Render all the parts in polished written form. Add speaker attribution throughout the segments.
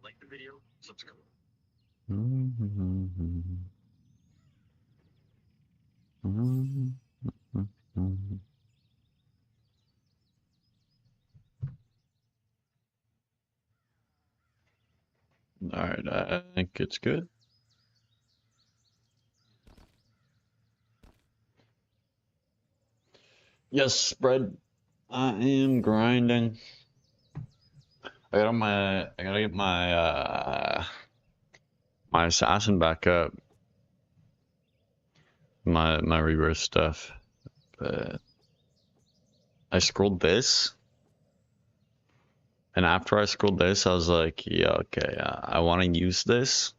Speaker 1: Like the video, subscribe.
Speaker 2: Alright, I think it's good. Yes, spread. I am grinding. I gotta get my assassin back up. My rebirth stuff. But I scrolled this. And after I scrolled this, I was like, yeah, okay, I want to use this.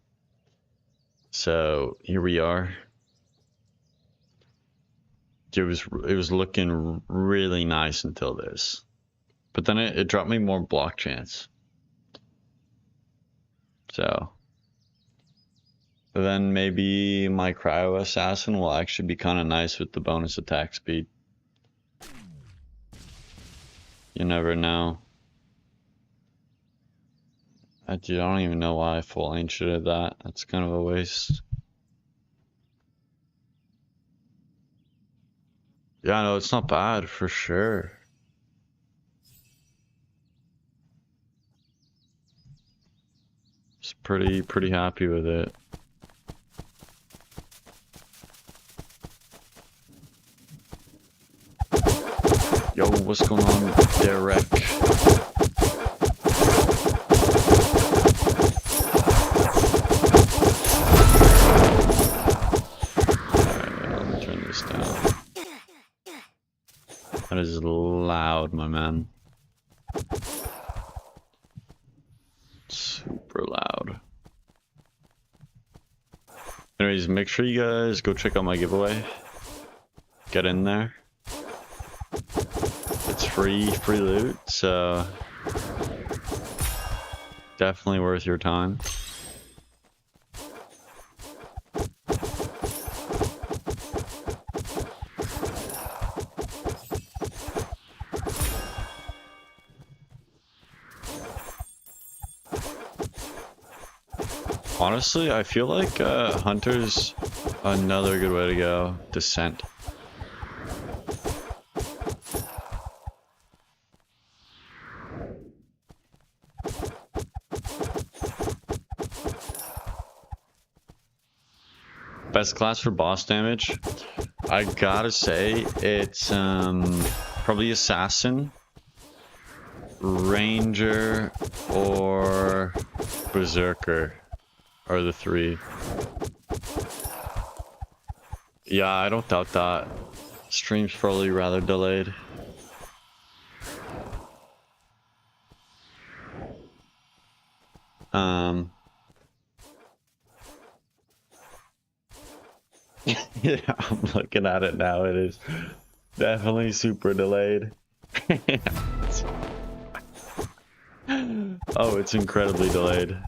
Speaker 2: So here we are. It was looking really nice until this. But then it dropped me more block chance. So then maybe my cryo assassin will actually be kind of nice with the bonus attack speed. You never know. I don't even know why I full anciented that. That's kind of a waste. Yeah, no, it's not bad for sure. Just pretty happy with it. Yo, what's going on, Derek? That is loud, my man. Super loud. Anyways, make sure you guys go check out my giveaway. Get in there. It's free loot, so definitely worth your time. Honestly, I feel like Hunter's another good way to go. Descent. Best class for boss damage? I gotta say, it's probably Assassin, Ranger, or Berserker. Are the three. Yeah, I don't doubt that. Stream's probably rather delayed. Yeah, I'm looking at it now. It is definitely super delayed. Oh, it's incredibly delayed.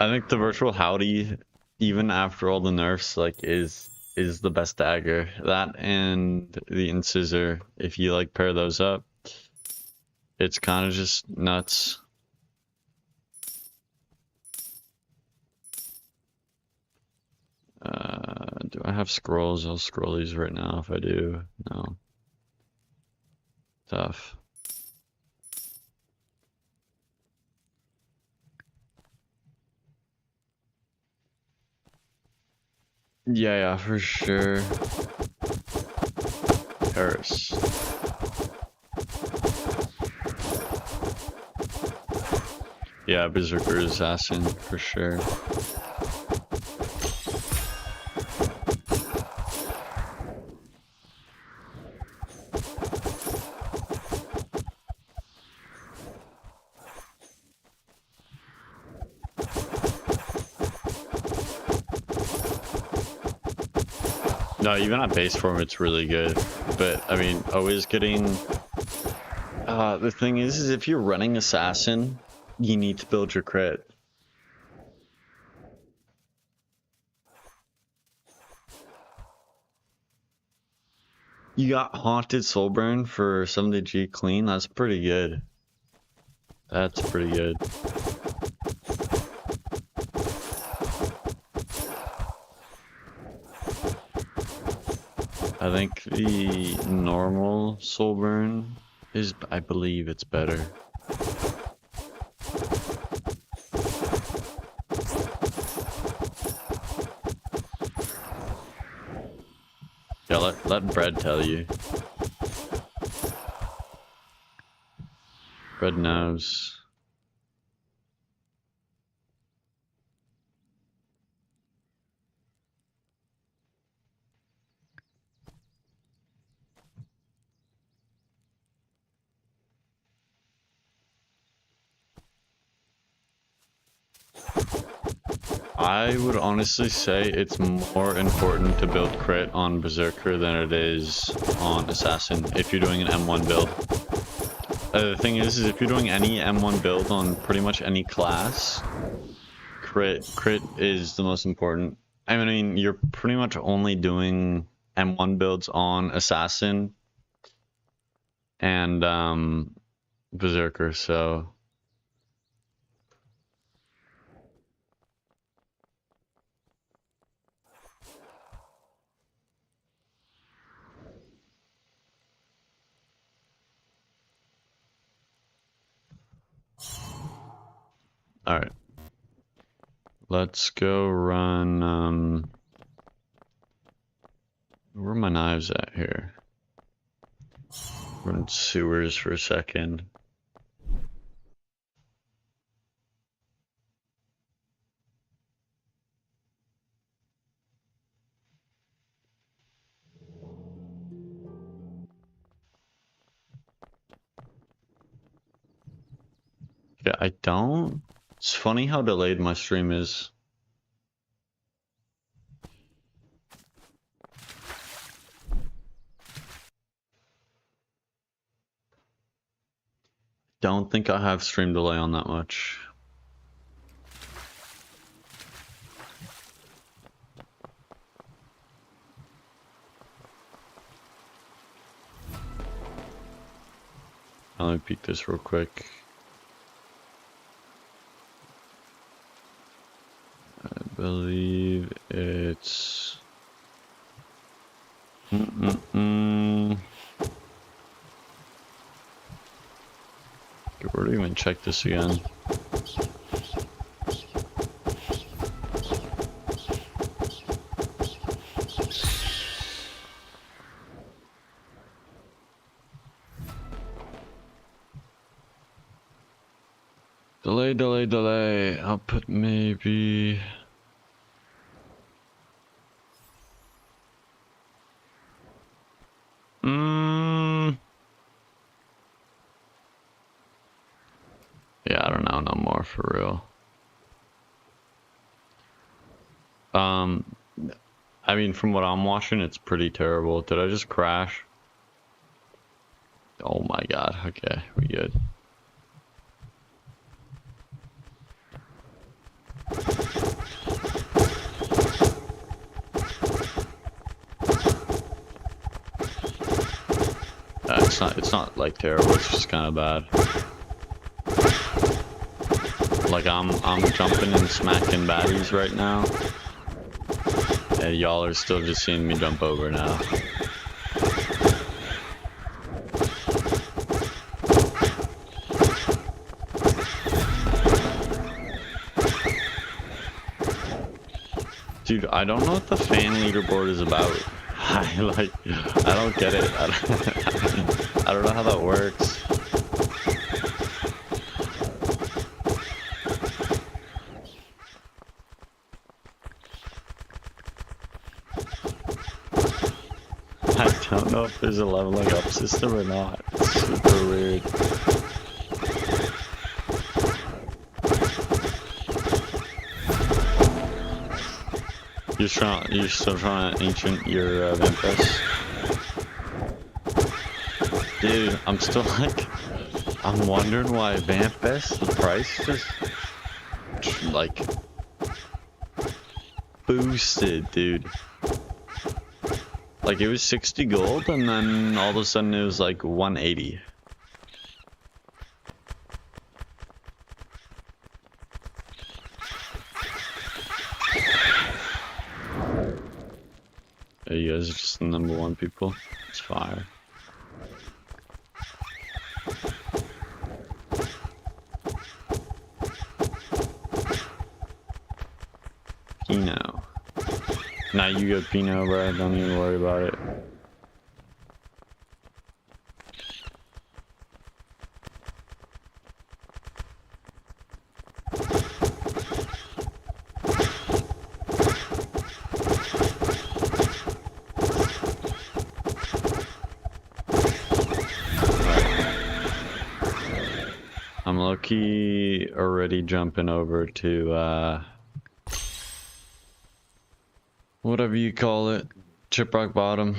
Speaker 2: I think the virtual howdy, even after all the nerfs, like is the best dagger. That and the incisor, if you like pair those up, it's kind of just nuts. Do I have scrolls? I'll scroll these right now if I do. No. Tough. Yeah, for sure. Paris. Yeah, Berserker Assassin for sure. No, even at base form, it's really good. But, I mean, always getting... the thing is if you're running Assassin, you need to build your crit. You got Haunted Soulburn for 70G clean, that's pretty good. That's pretty good. I think the normal Soulburn is, I believe it's better. Yeah, let Bread tell you. Bread knows. I would honestly say it's more important to build crit on Berserker than it is on Assassin if you're doing an M1 build. The thing is if you're doing any M1 build on pretty much any class, crit is the most important. I mean, you're pretty much only doing M1 builds on Assassin and Berserker, so... Alright. Let's go run, where are my knives at here? Run sewers for a second. Yeah, I don't... It's funny how delayed my stream is. Don't think I have stream delay on that much. Let me peek this real quick. I believe it's... Where do you even check this again? Delay. Output maybe... Yeah, I don't know no more for real. I mean, from what I'm watching, it's pretty terrible. Did I just crash? Oh my god, okay, we good. It's not like terrible, it's just kind of bad. Like I'm jumping and smacking baddies right now. And y'all are still just seeing me jump over now. Dude, I don't know what the fan leaderboard is about. I don't get it. I don't know how that works. know if there's a leveling up system or not. It's super weird. You're still trying to ancient your Vampus? Dude, I'm still like, I'm wondering why Vampus, the price just like boosted, dude. Like it was 60 gold and then all of a sudden it was like 180. You guys are just the #1 people. It's fire. Pinot. Now you go Pinot, bro. Don't even worry about it. I'm low-key already jumping over to, whatever you call it, Chiprock Bottom.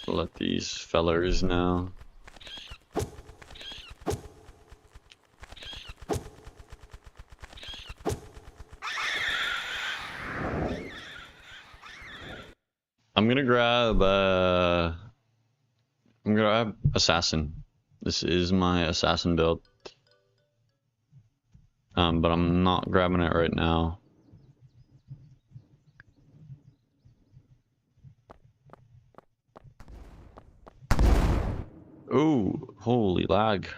Speaker 2: Let these fellers know. I'm gonna grab Assassin. This is my Assassin build. But I'm not grabbing it right now. Ooh, holy lag.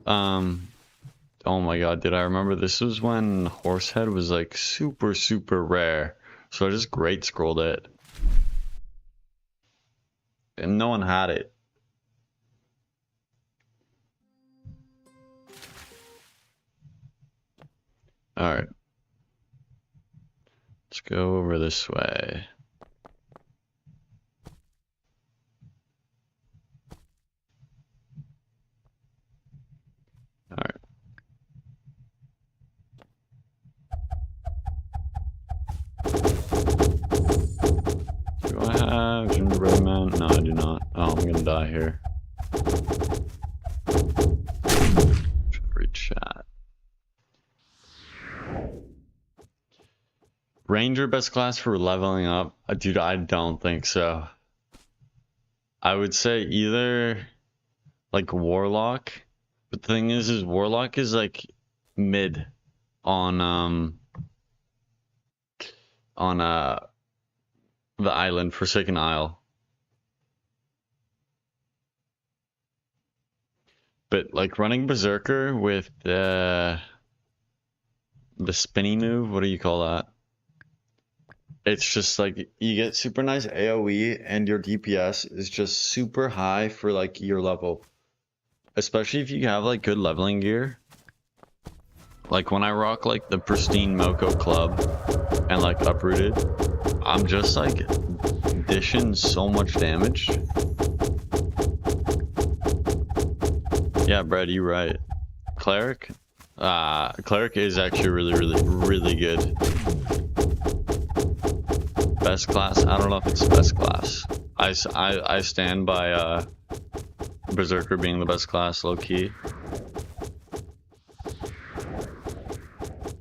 Speaker 2: Oh my god, did I remember this was when Horsehead was like super, super rare. So I just great scrolled it. And no one had it. Alright. Let's go over this way. Alright. Do I have Gingerbread Man? No, I do not. Oh, I'm gonna die here. Read chat. Ranger best class for leveling up? Dude, I don't think so. I would say either like Warlock. But the thing is Warlock is like mid on the island, Forsaken Isle. But like running Berserker with the spinny move, what do you call that? It's just like you get super nice AoE and your DPS is just super high for like your level. Especially if you have like good leveling gear. Like when I rock like the pristine Moko club and like uprooted, I'm just like dishing so much damage. Yeah, Brad, you're right. Cleric? Cleric is actually really good. Best class? I don't know if it's best class. I stand by Berserker being the best class, low key.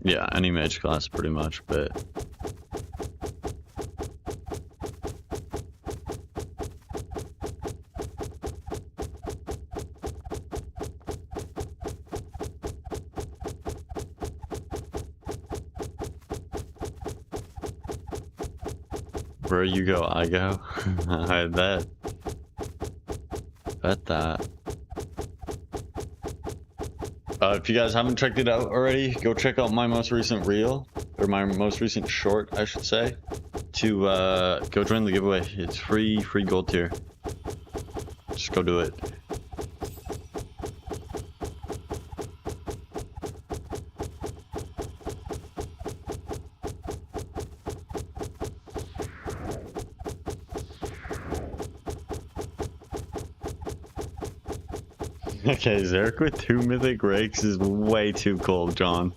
Speaker 2: Yeah, any mage class pretty much, but where you go, I go. I bet. Bet that. If you guys haven't checked it out already, go check out my most recent reel, or my most recent short, I should say, to go join the giveaway. It's free gold tier. Just go do it. Okay, Zerk with 2 mythic rakes is way too cold, John.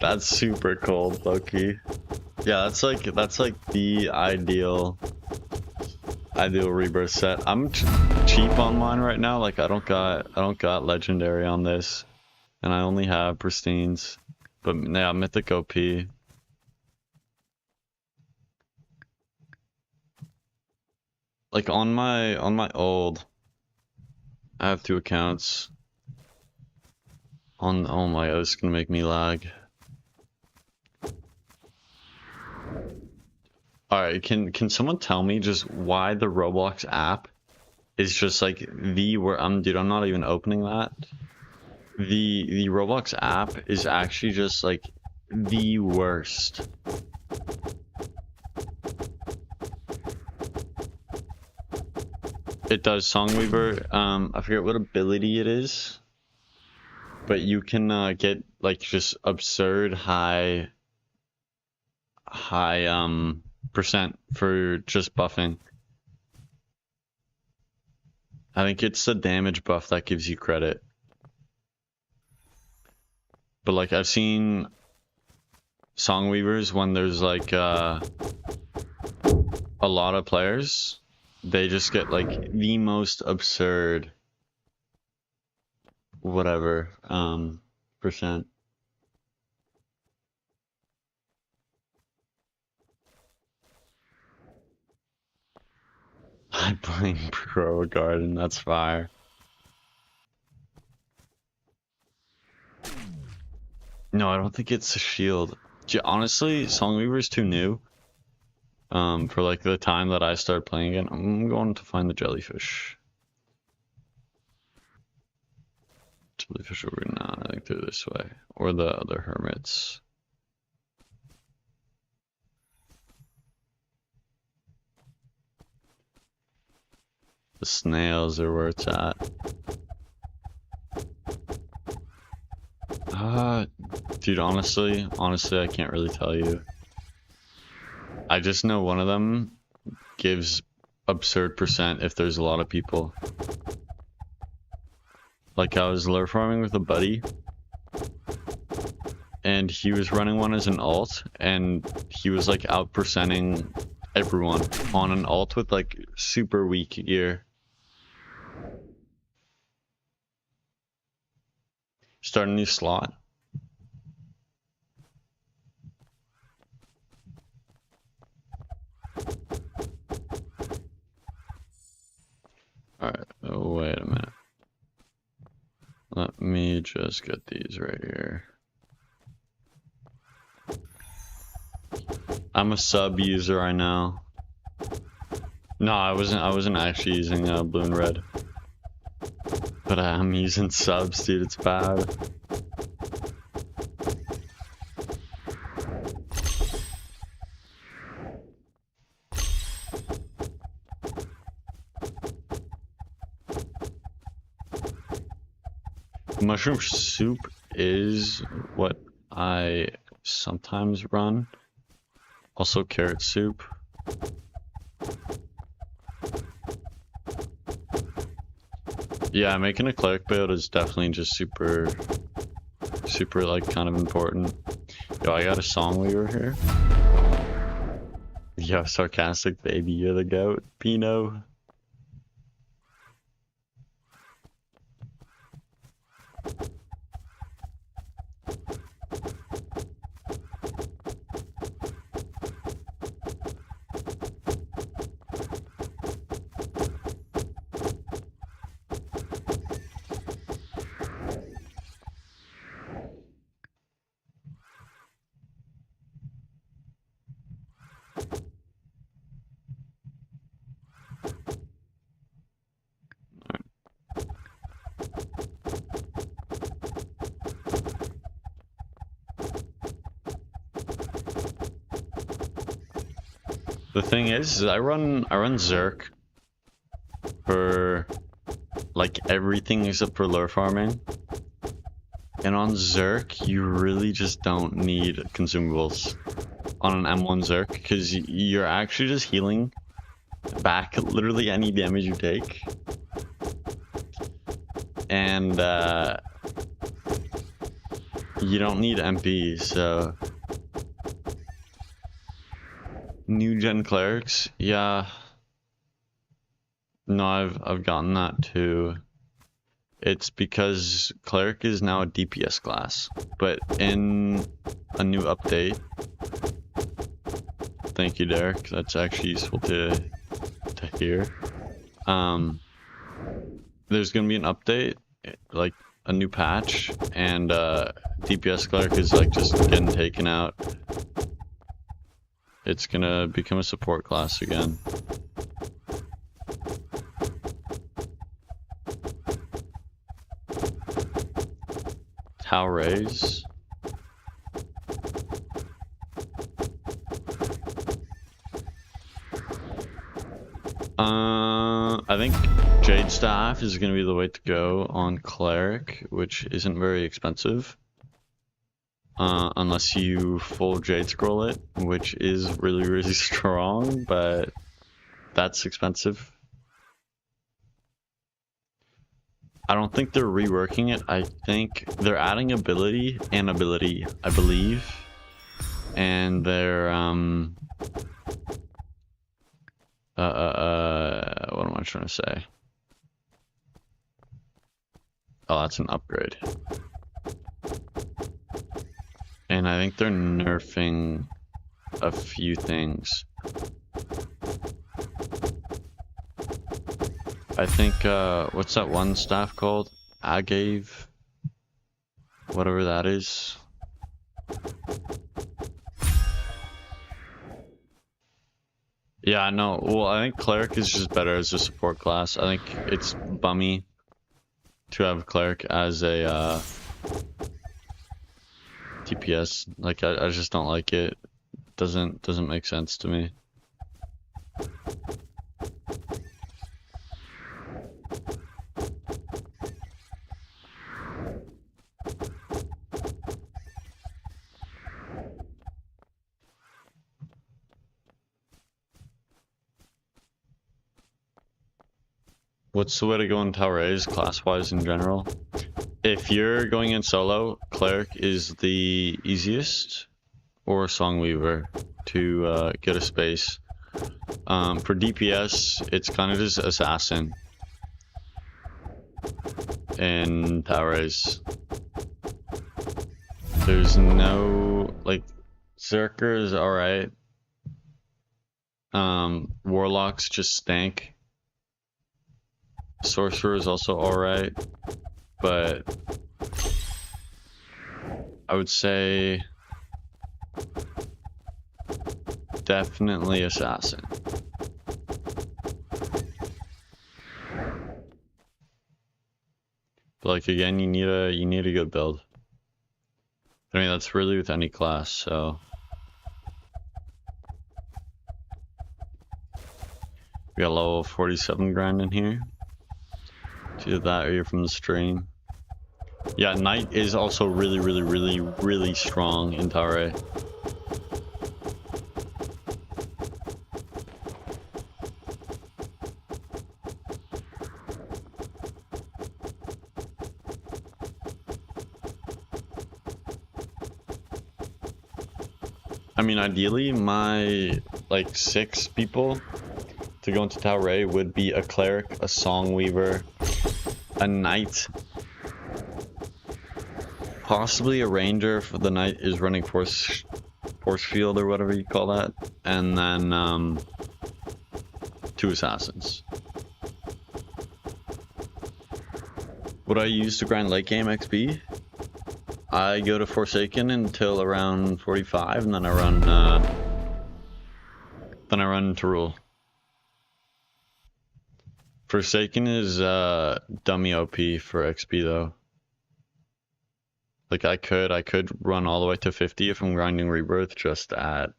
Speaker 2: That's super cold, Loki. Yeah, that's like the ideal rebirth set. I'm cheap on mine right now. Like I don't got legendary on this, and I only have pristines. But yeah, mythic OP. Like on my old, I have 2 accounts. On oh my, this is gonna make me lag. Alright, can someone tell me just why the Roblox app is just like the where dude, I'm not even opening that. The Roblox app is actually just like the worst. It does Songweaver. I forget what ability it is, but you can get like just absurd high percent for just buffing. I think it's the damage buff that gives you credit. But like I've seen Songweavers when there's like a lot of players, they just get like the most absurd whatever percent. I blame Pro Garden, that's fire. No, I don't think it's a shield. Honestly, Songweaver's too new. For like the time that I started playing it, I'm going to find the jellyfish. Jellyfish over now, I think they're this way. Or the other hermits. The snails are where it's at. Dude, honestly, I can't really tell you. I just know one of them gives absurd percent if there's a lot of people. Like I was lure farming with a buddy, and he was running one as an alt, and he was like out percenting everyone on an alt with like super weak gear. Start a new slot. Alright, oh, wait a minute. Let me just get these right here. I'm a sub user right now. No, I wasn't actually using blue and red. But I'm using subs, dude, it's bad. Mushroom soup is what I sometimes run. Also carrot soup. Yeah, making a cleric build is definitely just super like kind of important. Yo, I got a Songweaver here. Yo, sarcastic baby, you're the goat, Pino. The thing is I run Zerk for like everything except for lure farming. And on Zerk, you really just don't need consumables on an M1 Zerk because you're actually just healing back literally any damage you take. And you don't need MP, so new gen clerics, yeah. No, I've gotten that too. It's because cleric is now a DPS class, but in a new update. Thank you, Derek. That's actually useful to hear. There's gonna be an update, like a new patch, and DPS cleric is like just getting taken out. It's gonna become a support class again. How raise? I think Jade Staff is gonna be the way to go on cleric, which isn't very expensive. Unless you full Jade Scroll it, which is really, really strong, but that's expensive. I don't think they're reworking it. I think they're adding ability, I believe. And they're, what am I trying to say? Oh, that's an upgrade. And I think they're nerfing a few things. I think, what's that one staff called? Agave? Whatever that is. Yeah, no, well, I think cleric is just better as a support class. I think it's bummy to have cleric as a, TPS. Like, I just don't like it. Doesn't make sense to me. What's the way to go in Tower A's class-wise in general? If you're going in solo, cleric is the easiest, or Songweaver to get a space. For DPS, it's kind of just assassin in Tower A's. There's no, like, Zerker is alright. Warlocks just stank. Sorcerer is also alright, but I would say definitely assassin. But like again, you need a good build. I mean that's really with any class, so we got level 47 grand in here. It's either that or you're from the stream. Yeah, Knight is also really strong in Tower A. I mean, ideally, my, like, 6 people to go into Tower A would be a Cleric, a Songweaver, a Knight, possibly a Ranger if the Knight is running Force Field or whatever you call that, and then 2 Assassins. What I use to grind late game XP? I go to Forsaken until around 45, and then I run to Rule. Forsaken is dummy OP for XP though. Like I could run all the way to 50 if I'm grinding Rebirth just at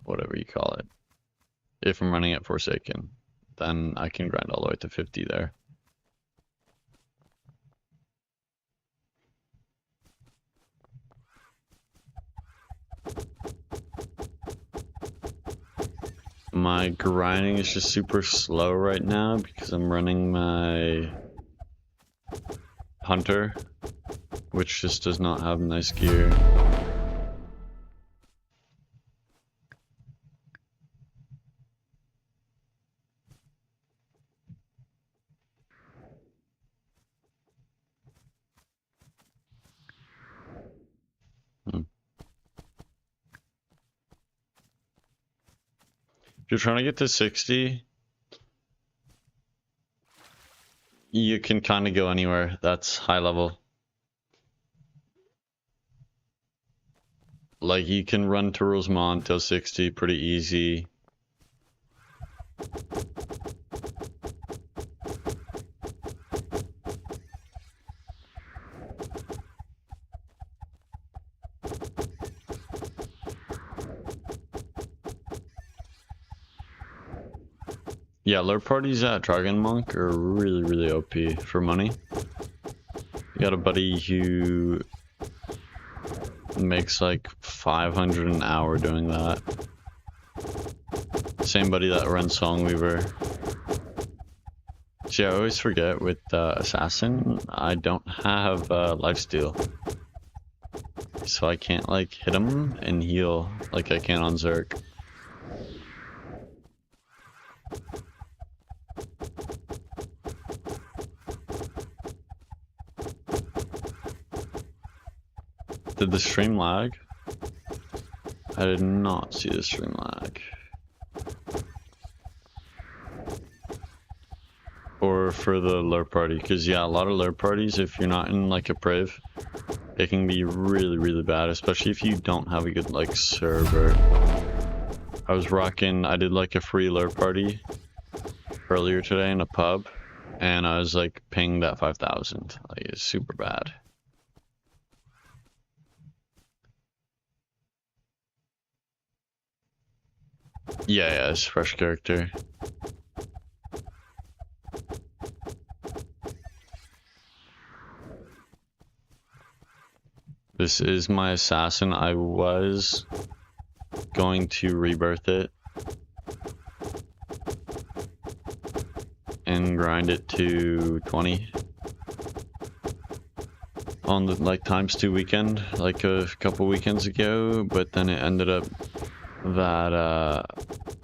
Speaker 2: whatever you call it. If I'm running at Forsaken, then I can grind all the way to 50 there. my grinding is just super slow right now because I'm running my hunter, which just does not have nice gear. If you're trying to get to 60, you can kind of go anywhere that's high level. Like, you can run to Rosemont till 60 pretty easy. Yeah, lurk parties at Dragon Monk are really, really OP for money. You got a buddy who makes like 500 an hour doing that. Same buddy that runs Songweaver. See, I always forget with Assassin, I don't have lifesteal. So I can't like hit him and heal like I can on Zerk. Did the stream lag? I did not see the stream lag. Or for the lurk party, because yeah, a lot of lurk parties, if you're not in like a priv, it can be really, really bad, especially if you don't have a good like server. I did like a free lurk party earlier today in a pub, and I was like pinged at 5,000. Like, it's super bad. Yeah, it's fresh character. This is my assassin. I was going to rebirth it and grind it to 20 on the like ×2 weekend, like a couple weekends ago, but then it ended up that I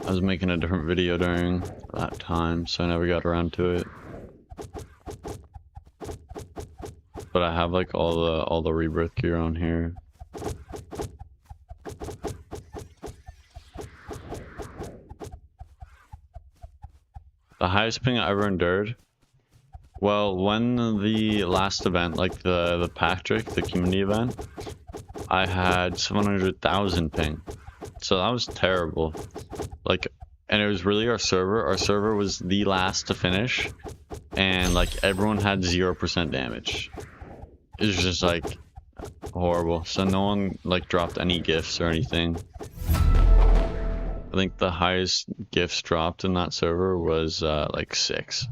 Speaker 2: was making a different video during that time, so I never got around to it. But I have like all the rebirth gear on here. The highest ping I ever endured? Well, when the last event, like the Patrick, the community event, I had 700,000 ping. So that was terrible. Like, and it was really our server. Our server was the last to finish, and like everyone had 0% damage. It was just like horrible. So no one like dropped any gifts or anything. I think the highest gifts dropped in that server was like 6.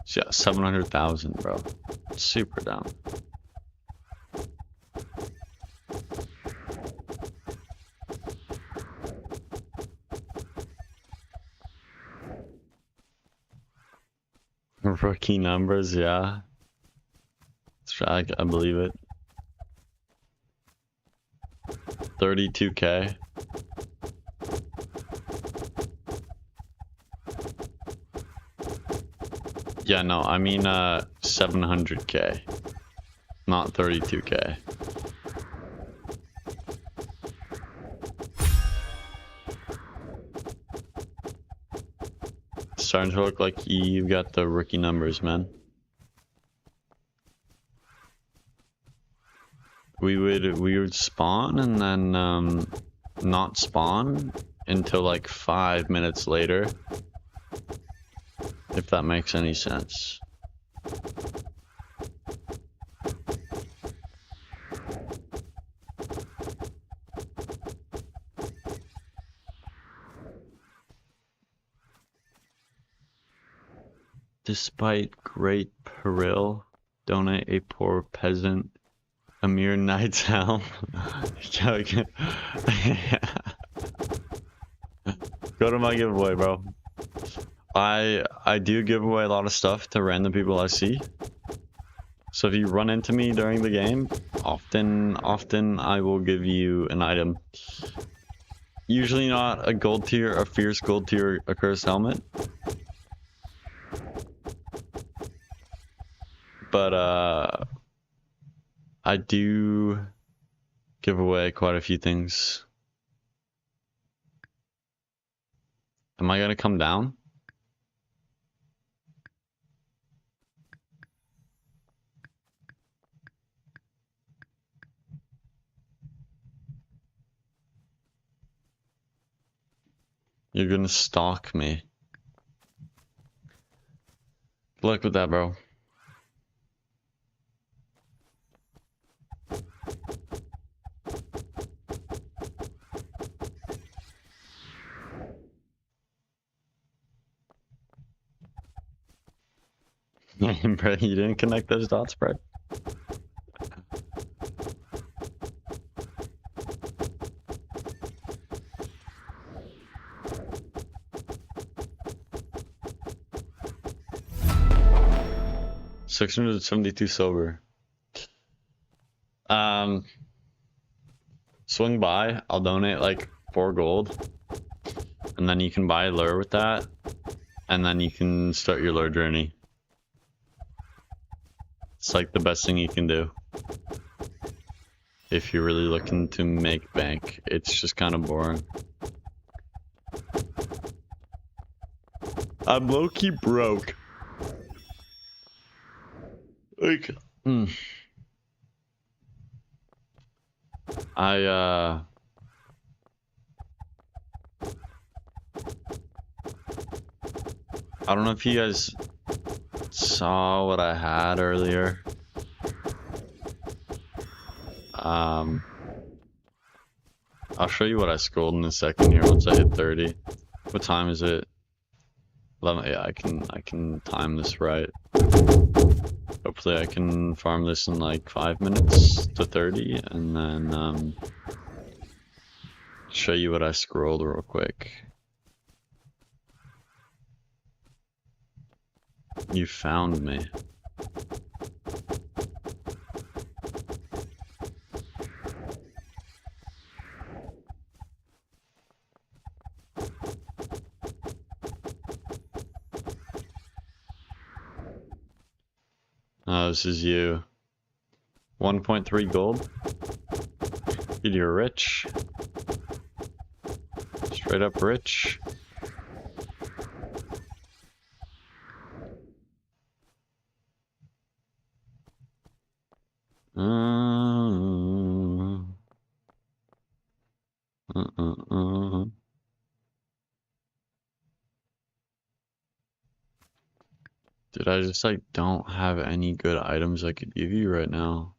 Speaker 2: So yeah, 700,000, bro. Super down. Rookie numbers, yeah. I believe it. 32K. Yeah, no, I mean 700K, not 32K. Starting to look like you've got the rookie numbers, man. We would spawn and then not spawn until like 5 minutes later, if that makes any sense. Despite great peril, Donate a poor peasant a mere knight's helm. Go to my giveaway, bro. I do give away a lot of stuff to random people I see. So if you run into me during the game, often I will give you an item. Usually not a gold tier, a fierce gold tier, a cursed helmet. But I do give away quite a few things. Am I gonna come down? You're gonna stalk me. Good luck with that, bro. Bro, you didn't connect those dots, bro. $672 silver. Swing by. I'll donate like 4 gold, and then you can buy a lure with that, and then you can start your lure journey. It's like the best thing you can do if you're really looking to make bank. It's just kind of boring. I'm low-key broke. Like, I don't know if you guys saw what I had earlier. I'll show you what I scrolled in a second here once I hit 30. What time is it? 11. Yeah, I can time this right. Hopefully I can farm this in like 5 minutes to 30, and then show you what I scrolled real quick. You found me. Oh, this is you. 1.3 gold. Dude, you're rich. Straight up rich. Dude, I just like don't have any good items I could give you right now.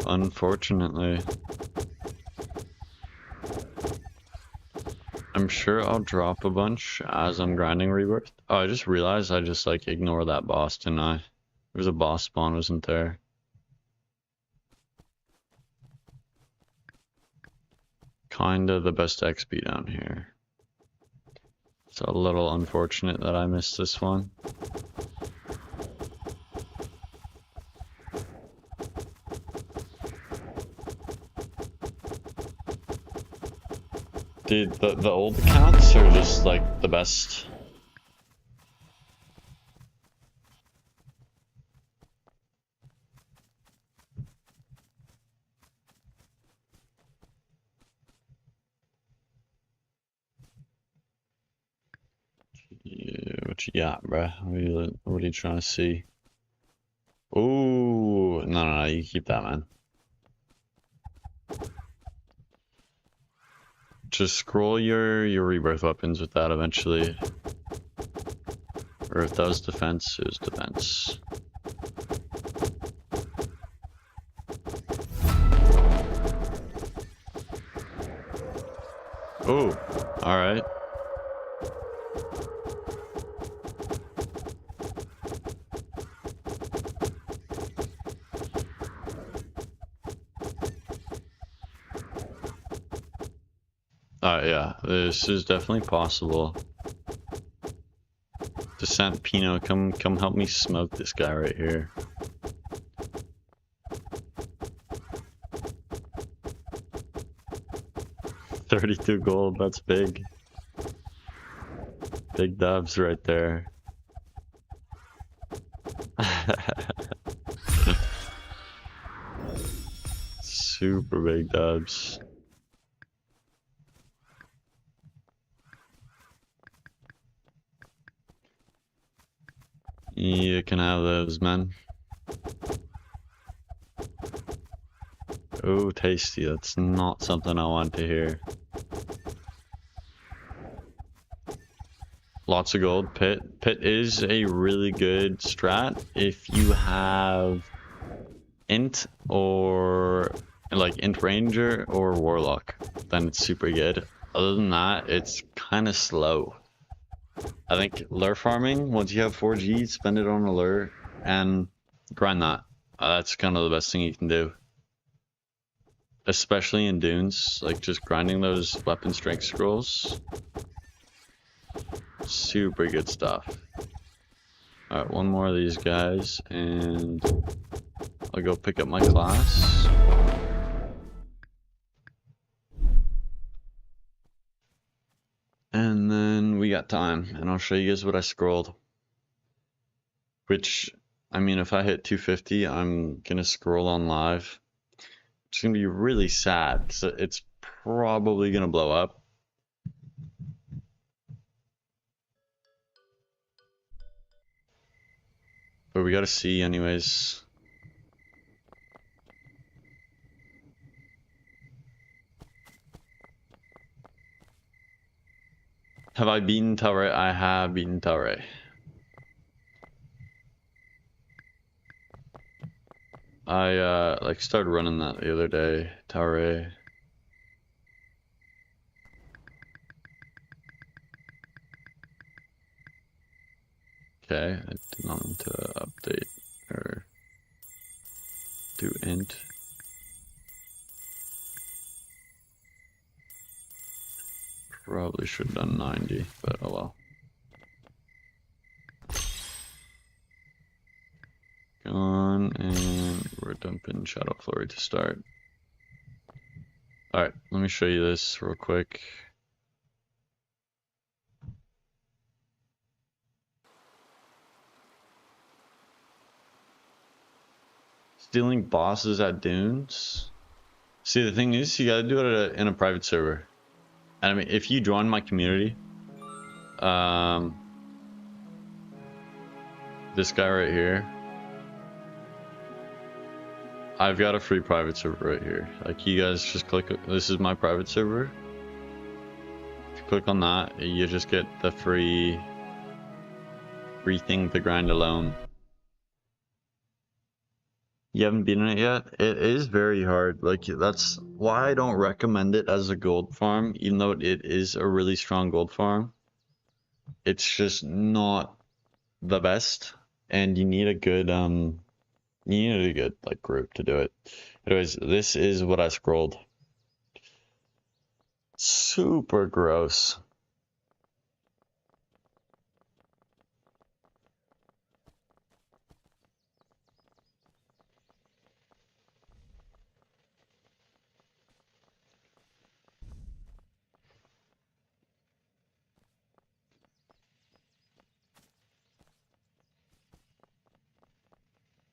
Speaker 2: Unfortunately. I'm sure I'll drop a bunch as I'm grinding Rebirth. Oh, I just realized I just like ignore that boss, didn't I? There was a boss spawn, wasn't there? Kinda the best XP down here. It's a little unfortunate that I missed this one. Dude, the old accounts are just like the best. Yeah, what you got, bruh? What are you trying to see? Ooh, no, you keep that, man. Just scroll your rebirth weapons with that eventually. Or if that was defense, it was defense. Oh, all right. Yeah, this is definitely possible. Descent Pino, come help me smoke this guy right here. $32 gold, that's big. Big dubs right there. Super big dubs. You can have those, man. Oh, tasty. That's not something I want to hear. Lots of gold. Pit. Pit is a really good strat if you have int or like int ranger or warlock. Then it's super good. Other than that, it's kind of slow. I think lure farming, once you have 4G, spend it on a lure and grind that. That's kind of the best thing you can do. Especially in dunes, like just grinding those weapon strength scrolls. Super good stuff. Alright, one more of these guys, and I'll go pick up my class. And then we got time, and I'll show you guys what I scrolled. Which, I mean, if I hit 250, I'm gonna scroll on live. It's gonna be really sad, so it's probably gonna blow up. But we gotta see anyways. Have I beaten Talray? I have beaten Talray. I like started running that the other day, Talray. Okay, I did not mean to update or do int. Probably should have done 90, but oh well. Gone, and we're dumping Shadow Flurry to start. Alright, let me show you this real quick. Stealing bosses at dunes? See, the thing is, you gotta do it in a private server. And I mean, if you join my community, this guy right here, I've got a free private server right here. Like, you guys just click, this is my private server. If you click on that, you just get the free thing to grind alone. You haven't beaten it yet? It is very hard. Like, that's why I don't recommend it as a gold farm, even though it is a really strong gold farm. It's just not the best, and you need a good like group to do it. Anyways, this is what I scrolled. Super gross.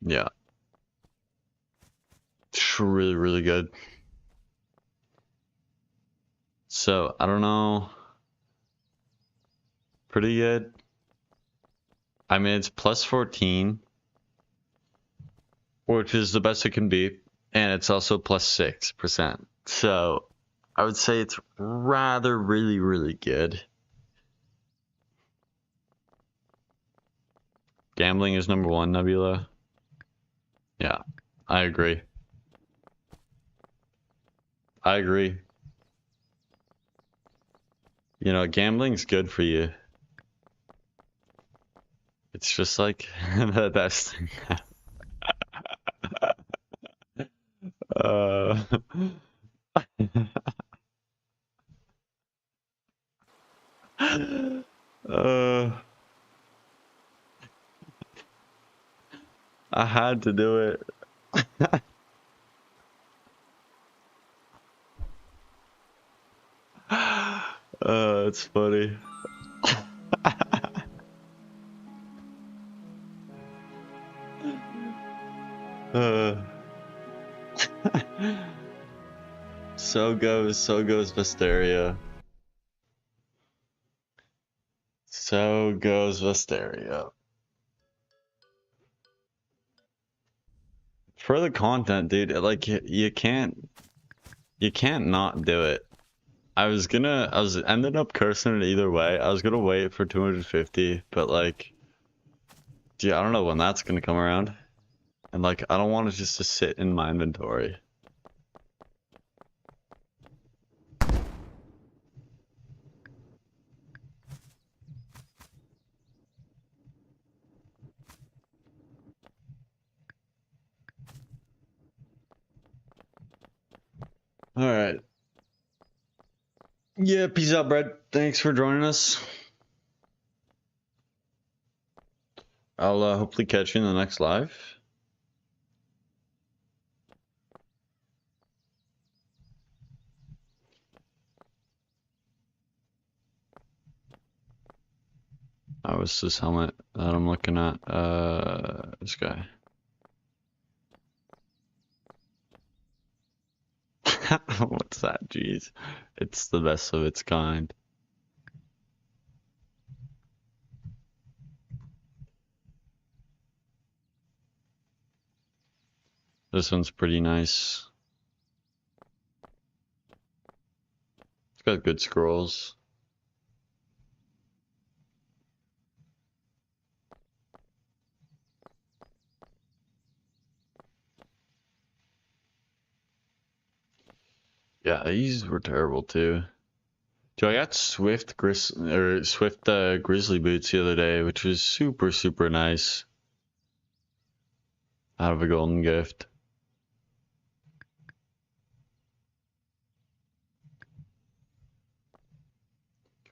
Speaker 2: Yeah. It's really, really good. So, I don't know. Pretty good. I mean, it's plus 14, which is the best it can be. And it's also plus 6%. So, I would say it's rather, really, really good. Gambling is number one, Nebula. Yeah, I agree. I agree. You know, gambling's good for you. It's just like the best thing. Uh, uh, I had to do it. It's funny. Uh, so goes Vesteria. So goes Vesteria. For the content, dude, like you can't not do it. I was ended up cursing it either way. I was gonna wait for 250, but like, gee, I don't know when that's gonna come around. And like, I don't want it just to sit in my inventory. All right. Yeah, peace out, Brad. Thanks for joining us. I'll hopefully catch you in the next live. Oh, what's this helmet that I'm looking at? This guy. What's that? Jeez. It's the best of its kind. This one's pretty nice. It's got good scrolls. Yeah, these were terrible too. Dude, I got Swift Grizzly boots the other day, which was super nice. Out of a golden gift.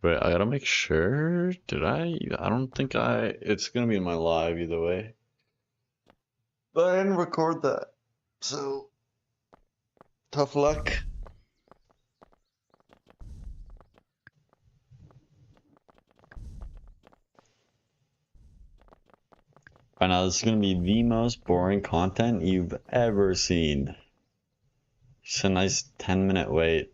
Speaker 2: Wait, I gotta make sure. Did I? I don't think it's gonna be in my live either way. But I didn't record that. So, tough luck. Right now, this is gonna be the most boring content you've ever seen. Just a nice 10-minute wait.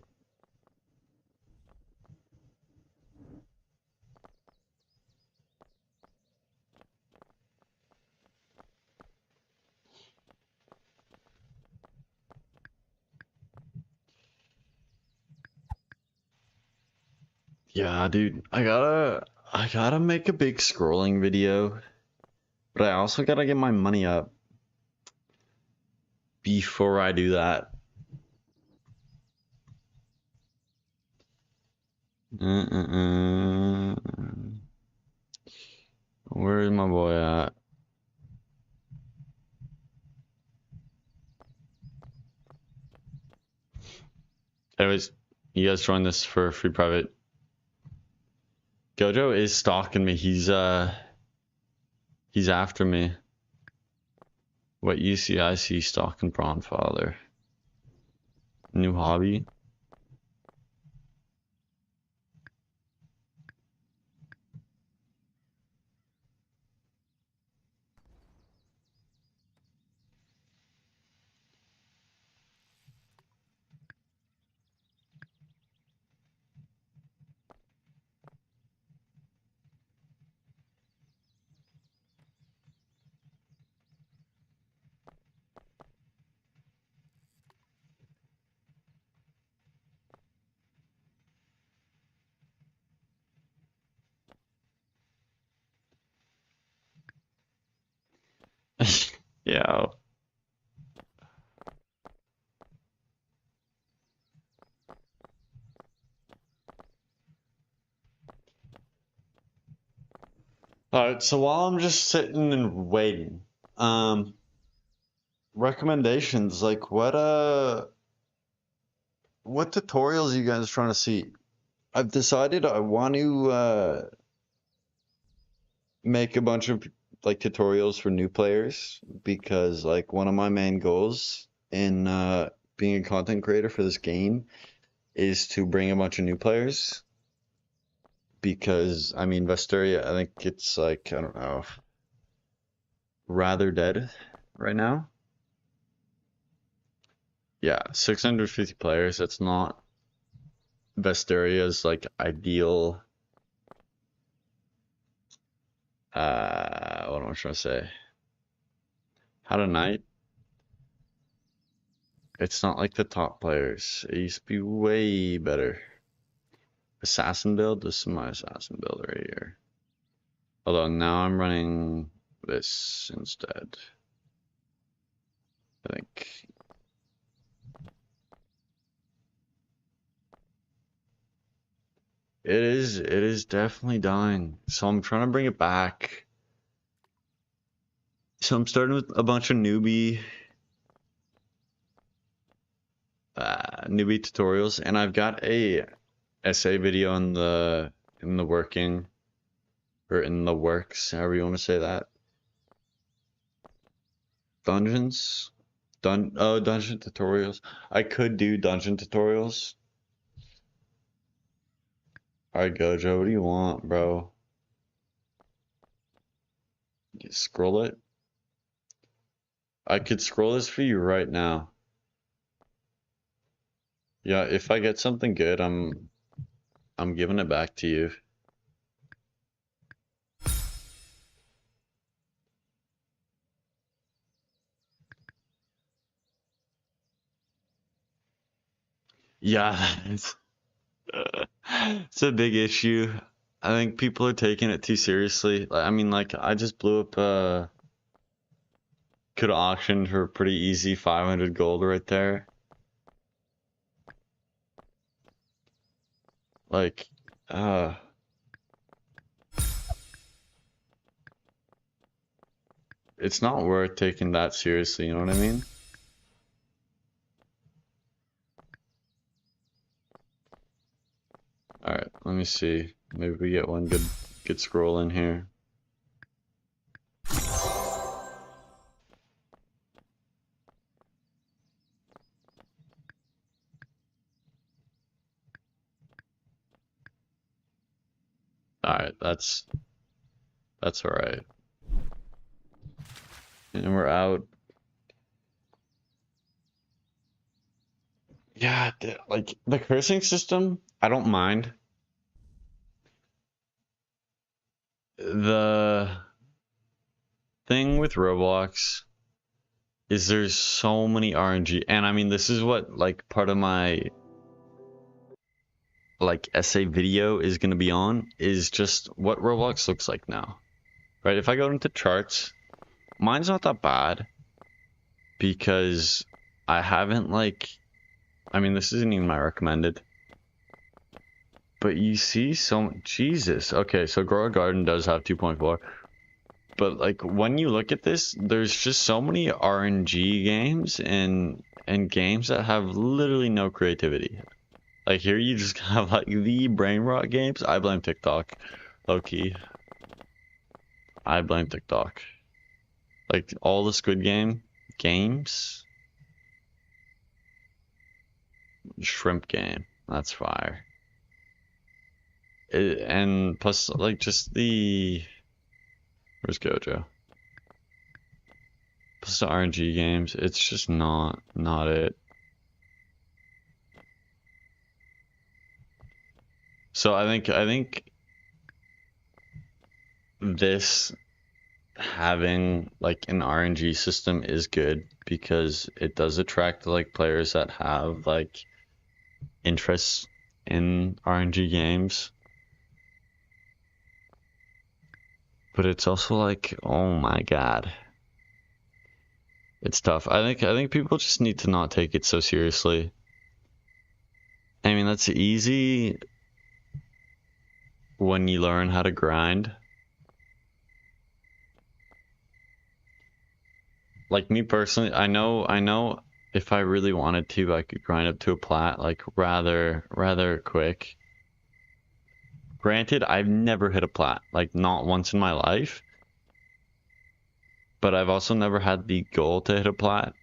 Speaker 2: Yeah, dude, I gotta make a big scrolling video, but I also gotta get my money up before I do that. Where is my boy at? Anyways, you guys join this for free private. Gojo is stalking me. He's after me. What you see, I see. Stalking prawn father. New hobby. Yeah. Alright, so while I'm just sitting and waiting, recommendations, like what tutorials are you guys trying to see? I've decided I want to make a bunch of like tutorials for new players because like one of my main goals in being a content creator for this game is to bring a bunch of new players because I mean Vesteria, I think it's like I don't know, rather dead right now. Yeah, 650 players. That's not Vesteria's like ideal. What am I trying to say? How to Knight? It's not like the top players. It used to be way better. Assassin build? This is my assassin build right here. Although now I'm running this instead. I think. It is definitely dying. So I'm trying to bring it back. So I'm starting with a bunch of newbie tutorials, and I've got a essay video in the working or in the works, however you want to say that. Dungeons, dungeon tutorials. I could do dungeon tutorials. All right, Gojo, what do you want, bro? Scroll it. I could scroll this for you right now. Yeah, if I get something good, I'm giving it back to you. Yeah, it's a big issue. I think people are taking it too seriously. I mean, like, I just blew up, could auction for a pretty easy 500 gold right there. Like, it's not worth taking that seriously, you know what I mean? Alright, let me see. Maybe we get one good scroll in here. Alright, that's alright. And we're out. Yeah, like the cursing system, I don't mind. The thing with Roblox is there's so many RNG, and I mean this is what like part of my like essay video is gonna be on is just what Roblox looks like now. Right? If I go into charts, mine's not that bad because I haven't like I mean this isn't even my recommended. But you see so Jesus. Okay, so Grow a Garden does have 2.4. But like when you look at this, there's just so many RNG games and games that have literally no creativity. Like here you just have like the brain rot games. I blame TikTok. Low key. I blame TikTok. Like all the Squid Game games. Shrimp game. That's fire. And plus like just the where's Gojo? Plus the RNG games, it's just not it. So I think this having like an RNG system is good because it does attract like players that have like interests in RNG games. But it's also like, oh my god. It's tough. I think people just need to not take it so seriously. I mean, that's easy when you learn how to grind. like me personally, I know if I really wanted to, I could grind up to a plat like rather quick. Granted, I've never hit a plat, like not once in my life. But I've also never had the goal to hit a plat.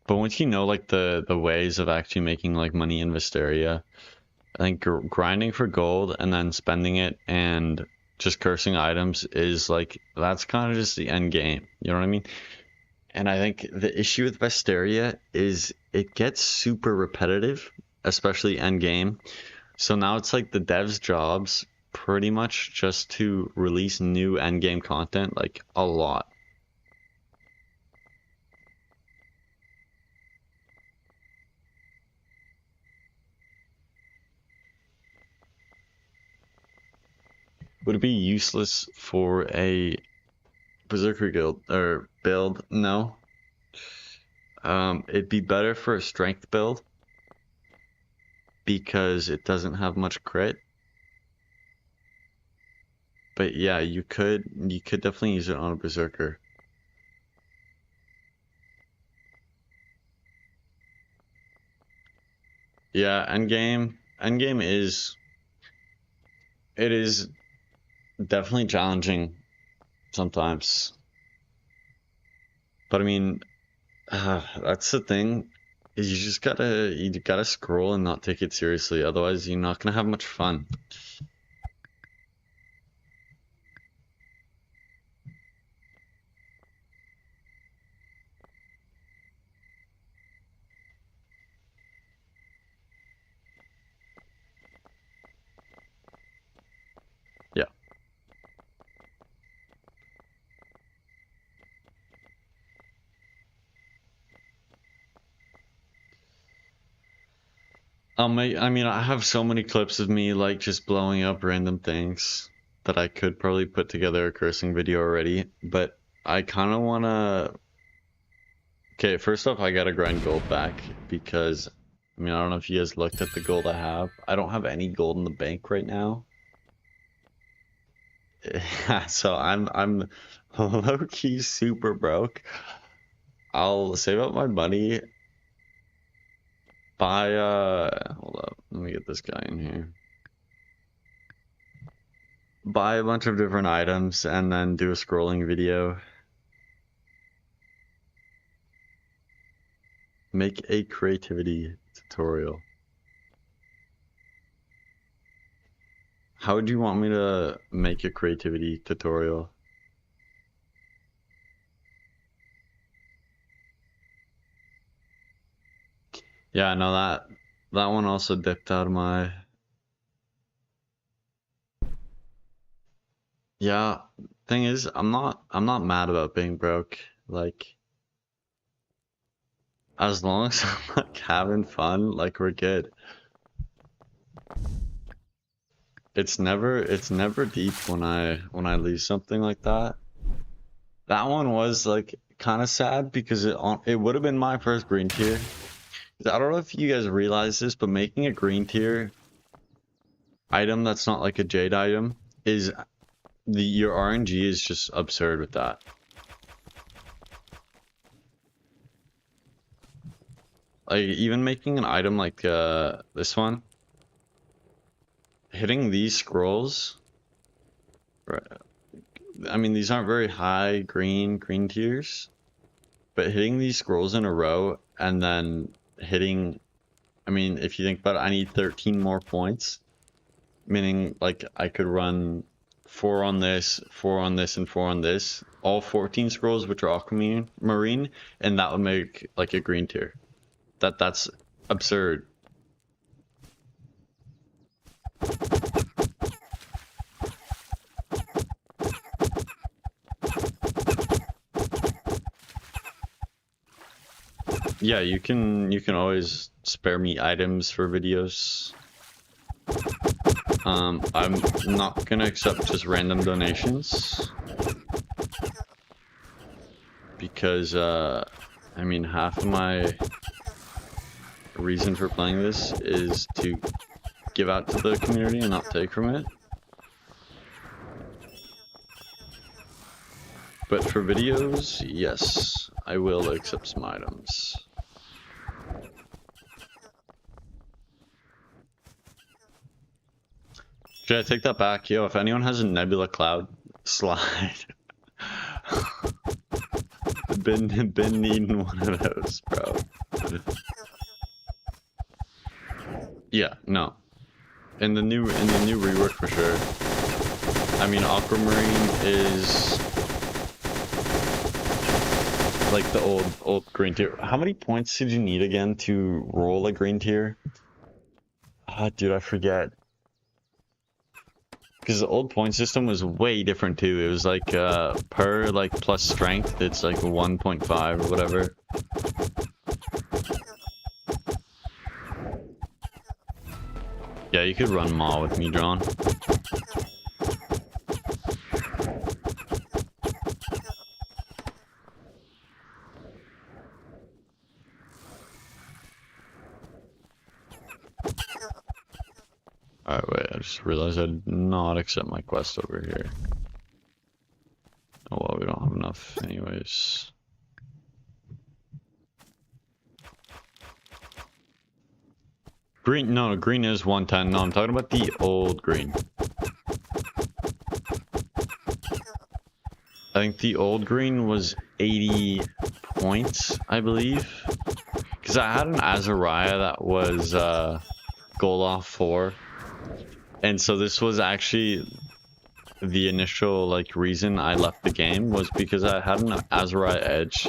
Speaker 2: But once you know like the ways of actually making like money in Vesteria, I think grinding for gold and then spending it and just cursing items is like, that's kind of just the end game. You know what I mean? And I think the issue with Vesteria is it gets super repetitive, especially end game. So now it's like the devs' jobs pretty much just to release new end game content, like a lot. Would it be useless for a Berserker guild or build? No. It'd be better for a strength build because it doesn't have much crit. But yeah, you could definitely use it on a Berserker. Yeah, endgame is definitely challenging sometimes. But I mean, that's the thing, is you gotta scroll and not take it seriously, otherwise you're not gonna have much fun. Yeah. I mean, I have so many clips of me like just blowing up random things that I could probably put together a cursing video already, but I kind of want to... Okay, first off, I gotta grind gold back because, I mean, I don't know if you guys looked at the gold I have. I don't have any gold in the bank right now. So I'm low-key super broke. I'll save up my money, buy hold up, let me get this guy in here. Buy a bunch of different items and then do a scrolling video. Make a creativity tutorial. How would you want me to make a creativity tutorial? Yeah, no, that one also dipped out of my... Yeah, thing is, I'm not mad about being broke. Like, as long as I'm like having fun, like we're good. It's never deep when I lose something like that. That one was like kind of sad because it would have been my first green tier. I don't know if you guys realize this, but making a green tier item that's not like a jade item is your RNG is just absurd with that. Like even making an item like this one, hitting these scrolls, right? I mean, these aren't very high green tiers, but hitting these scrolls in a row and then hitting, I mean, if you think about it, I need 13 more points, meaning like I could run 4 on this, 4 on this, and 4 on this, all 14 scrolls which are aquamarine, and that would make like a green tier. That's absurd. Yeah, you can always spare me items for videos. I'm not gonna accept just random donations because I mean, half of my reason for playing this is to give out to the community and not take from it. But for videos, yes, I will accept some items. Should I take that back? Yo, if anyone has a Nebula Cloud slide, been needing one of those, bro. Yeah, no. In the new rework for sure. I mean, Aquamarine is like the old green tier. How many points did you need again to roll a green tier? Ah, dude, I forget. Because the old point system was way different too. It was like per like plus strength, it's like 1.5 or whatever. Yeah, you could run Maw with me drawn. Alright, wait, I just realized I did not accept my quest over here. Oh well, we don't have enough anyways. Green, no, green is 110. No, I'm talking about the old green. I think the old green was 80 points, I believe. Because I had an Azariah that was Goloth 4. And so this was actually the initial like reason I left the game, was because I had an Azariah Edge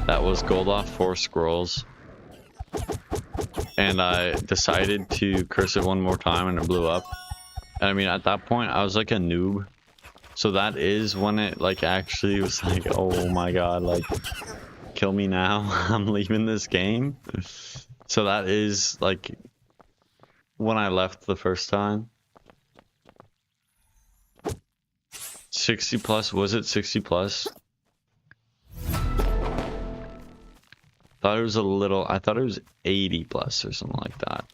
Speaker 2: that was Goloth 4 scrolls. And I decided to curse it one more time and it blew up. And I mean, at that point, I was like a noob. So that is when it like actually was like, oh my god, like, kill me now. I'm leaving this game. So that is like when I left the first time. 60 plus, was it 60 plus? Thought it was a little, I thought it was 80 plus or something like that.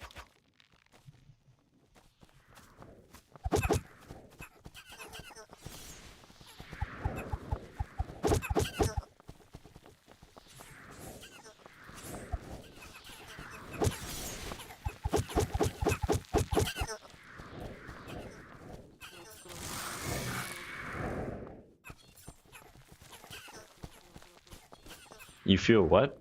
Speaker 2: You feel what?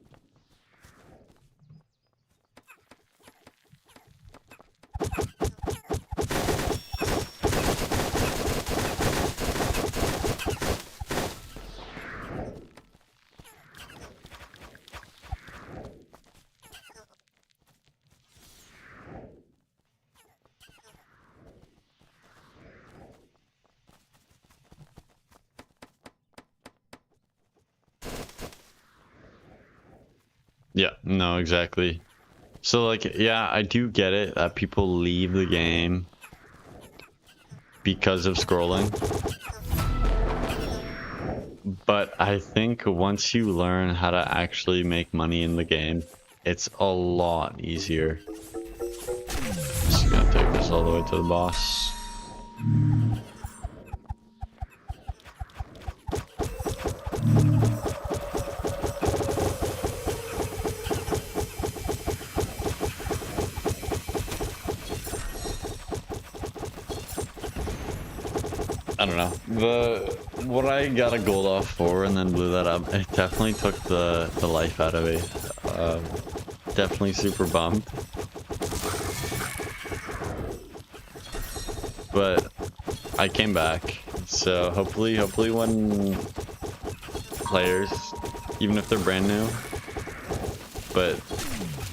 Speaker 2: Yeah, no, exactly. So like, yeah, I do get it that people leave the game because of scrolling. But I think once you learn how to actually make money in the game, it's a lot easier. Just gonna take this all the way to the boss. I don't know. What I got a gold off for and then blew that up, it definitely took the life out of it. Definitely super bummed. But I came back. So hopefully when players, even if they're brand new, but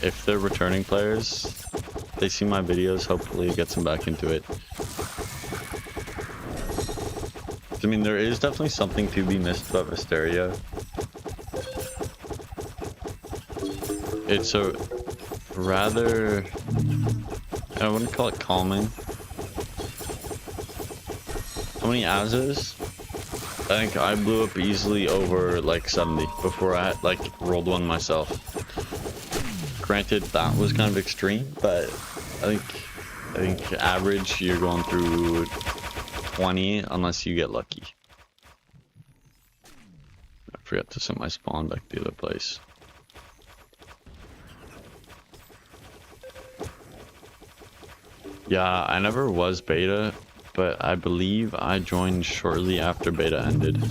Speaker 2: if they're returning players, they see my videos, hopefully it gets them back into it. I mean, there is definitely something to be missed about Vesteria. It's a rather, I wouldn't call it calming. How many Azes? I think I blew up easily over like 70 before I like rolled one myself. Granted, that was kind of extreme, but I think average you're going through 20 unless you get lucky. forgot to set my spawn back the other place. Yeah, I never was beta, but I believe I joined shortly after beta ended.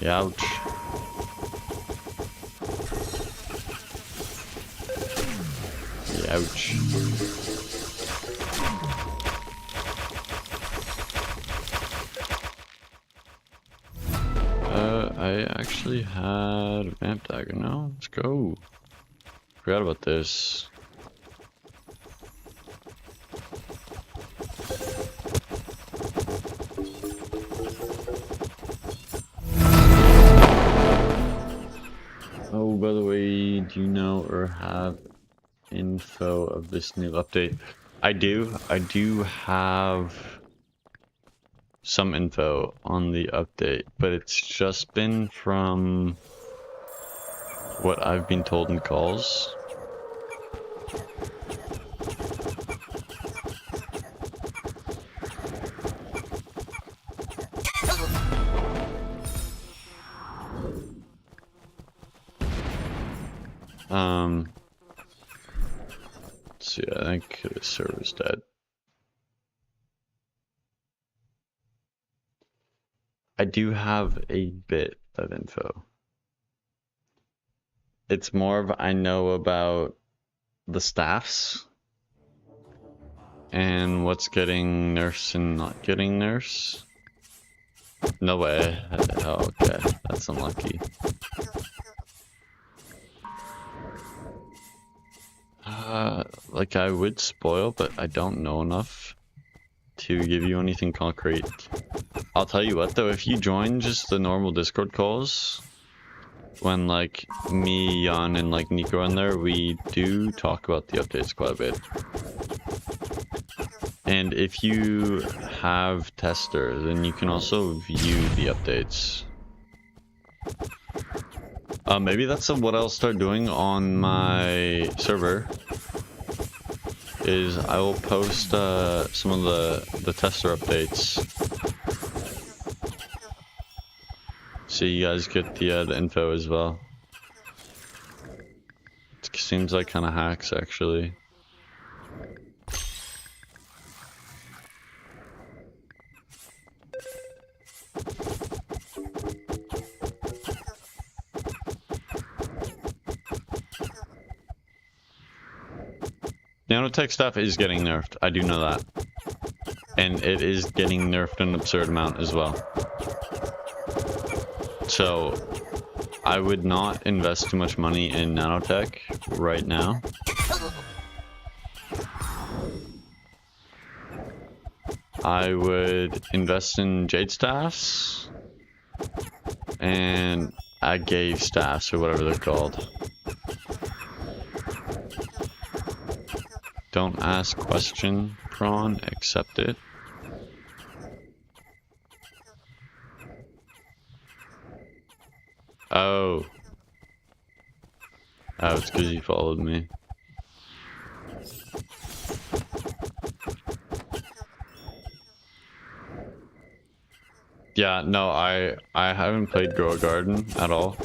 Speaker 2: Ouch. Ouch. I actually had a vamp dagger now. Let's go. Forgot about this. Oh, by the way, do you know or have info of this new update? I do have some info on the update, but it's just been from what I've been told in calls. Let's see, I think the server's dead. I do have a bit of info. It's more of I know about the staffs and what's getting nerfs and not getting nerfs. No way. Oh, okay, that's unlucky. Like I would spoil, but I don't know enough to give you anything concrete. I'll tell you what though, if you join just the normal Discord calls, when like me, Jan, and like Nico in there, we do talk about the updates quite a bit. And if you have tester, then you can also view the updates. Maybe that's what I'll start doing on my server. Is I will post some of the tester updates, so you guys get the info as well. It seems like kind of hacks actually. Nanotech stuff is getting nerfed. I do know that. And it is getting nerfed an absurd amount as well. So, I would not invest too much money in nanotech right now. I would invest in jade staffs and agave staffs or whatever they're called. Don't ask question, prawn, accept it. Oh. Oh, it's because you followed me. Yeah, no, I haven't played Grow a Garden at all.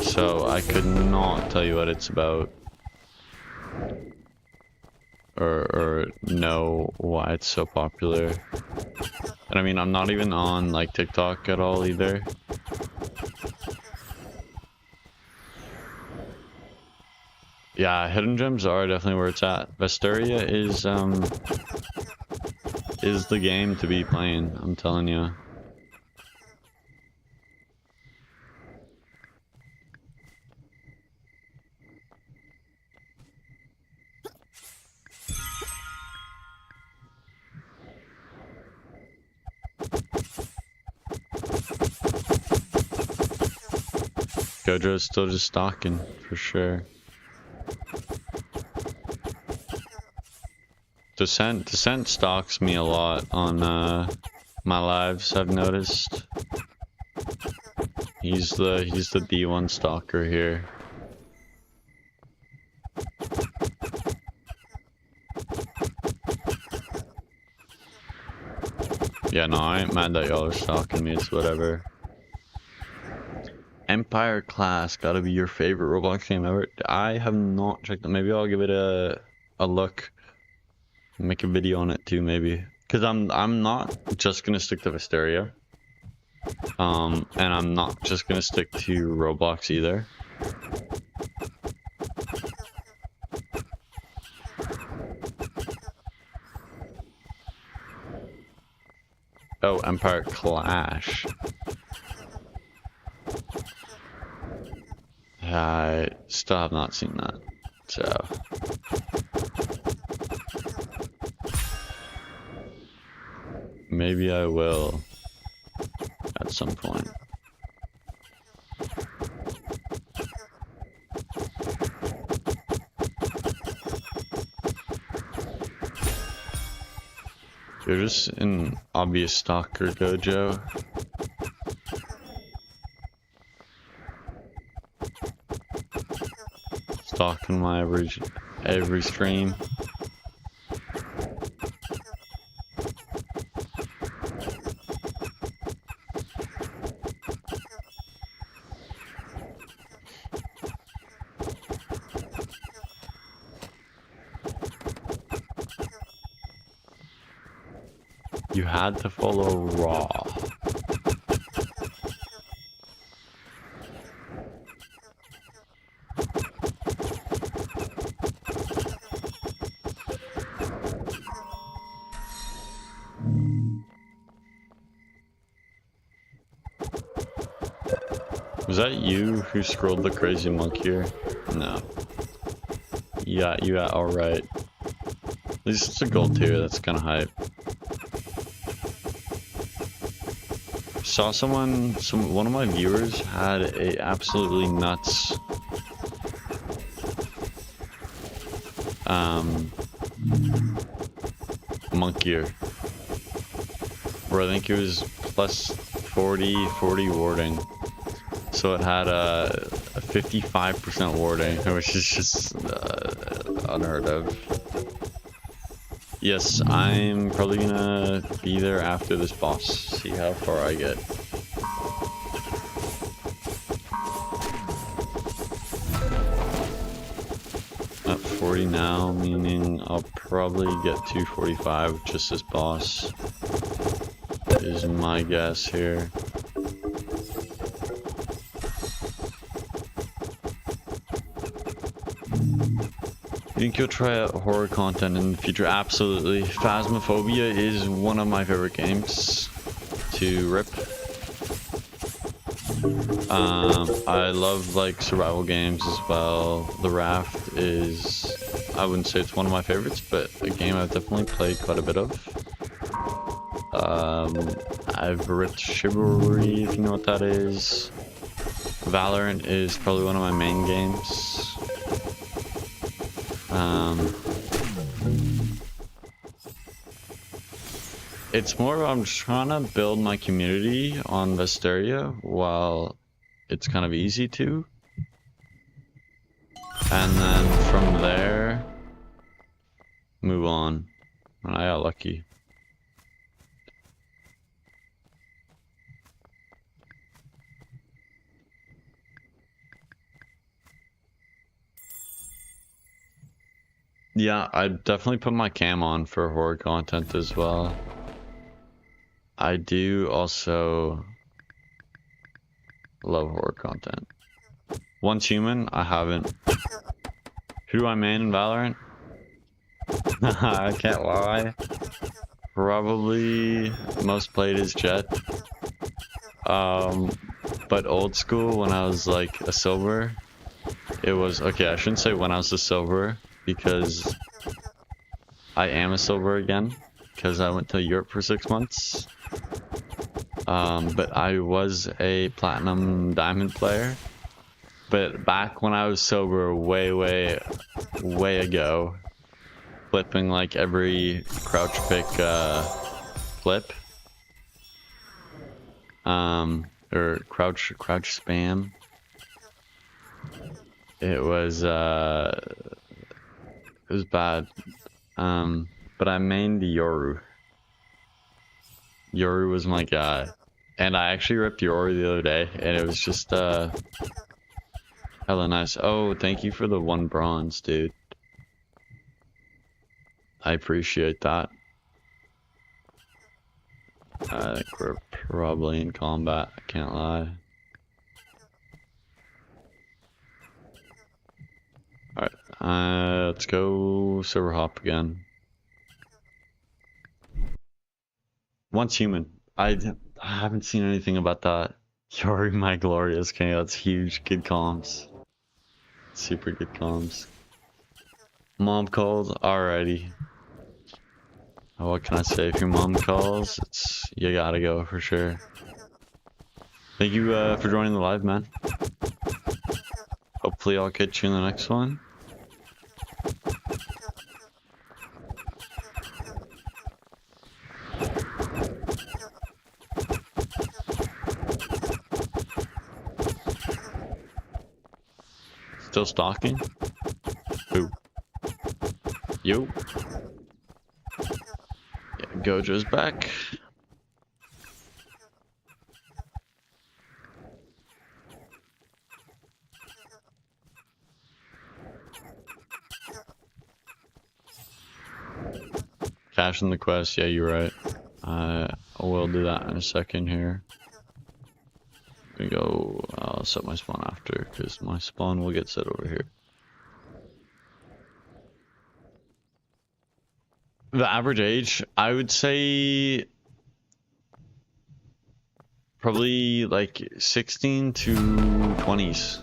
Speaker 2: So I could not tell you what it's about. Or know why it's so popular. And I mean, I'm not even on like TikTok at all either. Yeah, hidden gems are definitely where it's at. Vesteria is the game to be playing, I'm telling you. Gojo's still just stalking, for sure. Descent stalks me a lot on my lives, I've noticed. He's the D1 stalker here. Yeah, no, I ain't mad that y'all are stalking me. It's whatever. Empire Class, gotta be your favorite Roblox game ever. I have not checked it. Maybe I'll give it a look. Make a video on it too, maybe. Cause I'm not just gonna stick to Vesteria. And I'm not just gonna stick to Roblox either. Oh, Empire Clash. I still have not seen that, so. Maybe I will at some point. You're just an obvious stalker, Gojo. Stalking my every stream. You had to follow Raw. Was that you who scrolled the crazy monk here? No. Yeah, you got alright. At least it's a gold tier, that's kinda hype. Saw one of my viewers had a absolutely nuts monk gear, where I think it was plus 40 warding, so it had a 55% warding, which is just unheard of. Yes, I'm probably gonna be there after this boss, see how far I get. At 40 now, meaning I'll probably get 245 just this boss, is my guess here. You think you'll try out horror content in the future? Absolutely. Phasmophobia is one of my favorite games to rip. I love like survival games as well. The Raft is, I wouldn't say it's one of my favorites, but a game I've definitely played quite a bit of. I've ripped Chivalry, if you know what that is. Valorant is probably one of my main games. It's more I'm trying to build my community on Vesteria while it's kind of easy to. And then from there, move on. And I got lucky. Yeah, I definitely put my cam on for horror content as well. I do also love horror content. Once Human, I haven't. Who do I main in Valorant? I can't lie. Probably most played is Jet. But old school, when I was like a silver, it was, okay, I shouldn't say when I was a silver, because I am a silver again, because I went to Europe for 6 months. But I was a platinum diamond player. But back when I was sober, way ago, flipping like every crouch pick clip. It or crouch spam. It was bad. But I mained Yoru. Yoru was my guy. And I actually ripped Yoru the other day, and it was just hella nice. Oh, thank you for the 1 bronze, dude. I appreciate that. I think we're probably in combat, I can't lie. Alright, let's go server hop again. Once human. I haven't seen anything about that. Yori my glorious king, that's huge. Good comms. Super good comms. Mom calls? Alrighty. What can I say? If your mom calls, you gotta go for sure. Thank you for joining the live, man. Hopefully I'll catch you in the next one. Still stalking? Who? Yo. Yeah, Gojo's back. Cashing the quest, yeah, you're right. I will do that in a second here. We go, I'll set my spawn after, because my spawn will get set over here. The average age, I would say probably like 16 to 20s.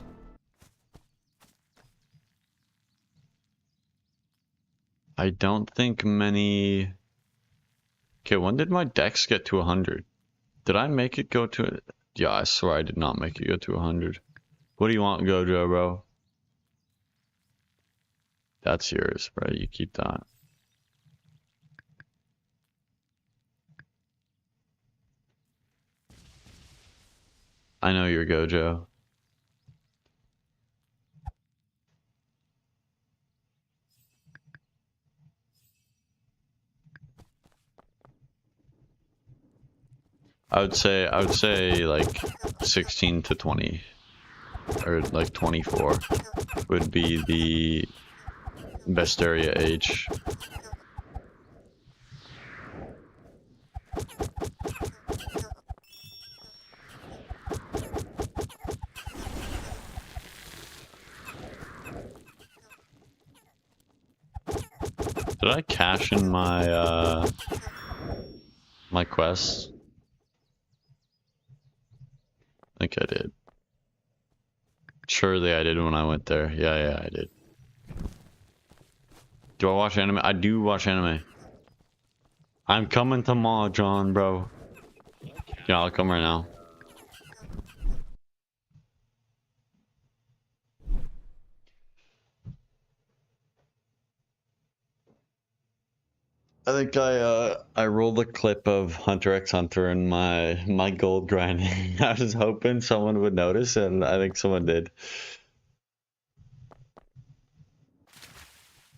Speaker 2: I don't think many... Okay, when did my dex get to 100? Did I make it go to... Yeah, I swear I did not make it go to 100. What do you want, Gojo, bro? That's yours, bro. You keep that. I know you're Gojo. I would say like 16 to 20 or like 24 would be the Vesteria age. Did I cash in my my quests? I think I did. Surely I did when I went there. Yeah, I did. Do I watch anime? I do watch anime. I'm coming tomorrow, John, bro. Yeah, I'll come right now. I think I rolled a clip of Hunter x Hunter in my gold grinding. I was hoping someone would notice, and I think someone did.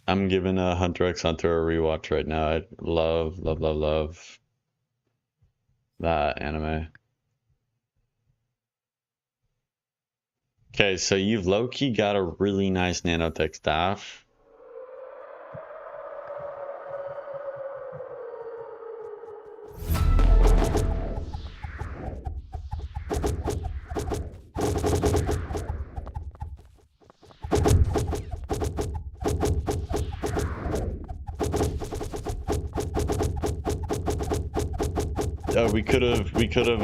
Speaker 2: I'm giving Hunter x Hunter a rewatch right now. I love that anime. Okay, so you've low-key got a really nice nanotech staff. We could have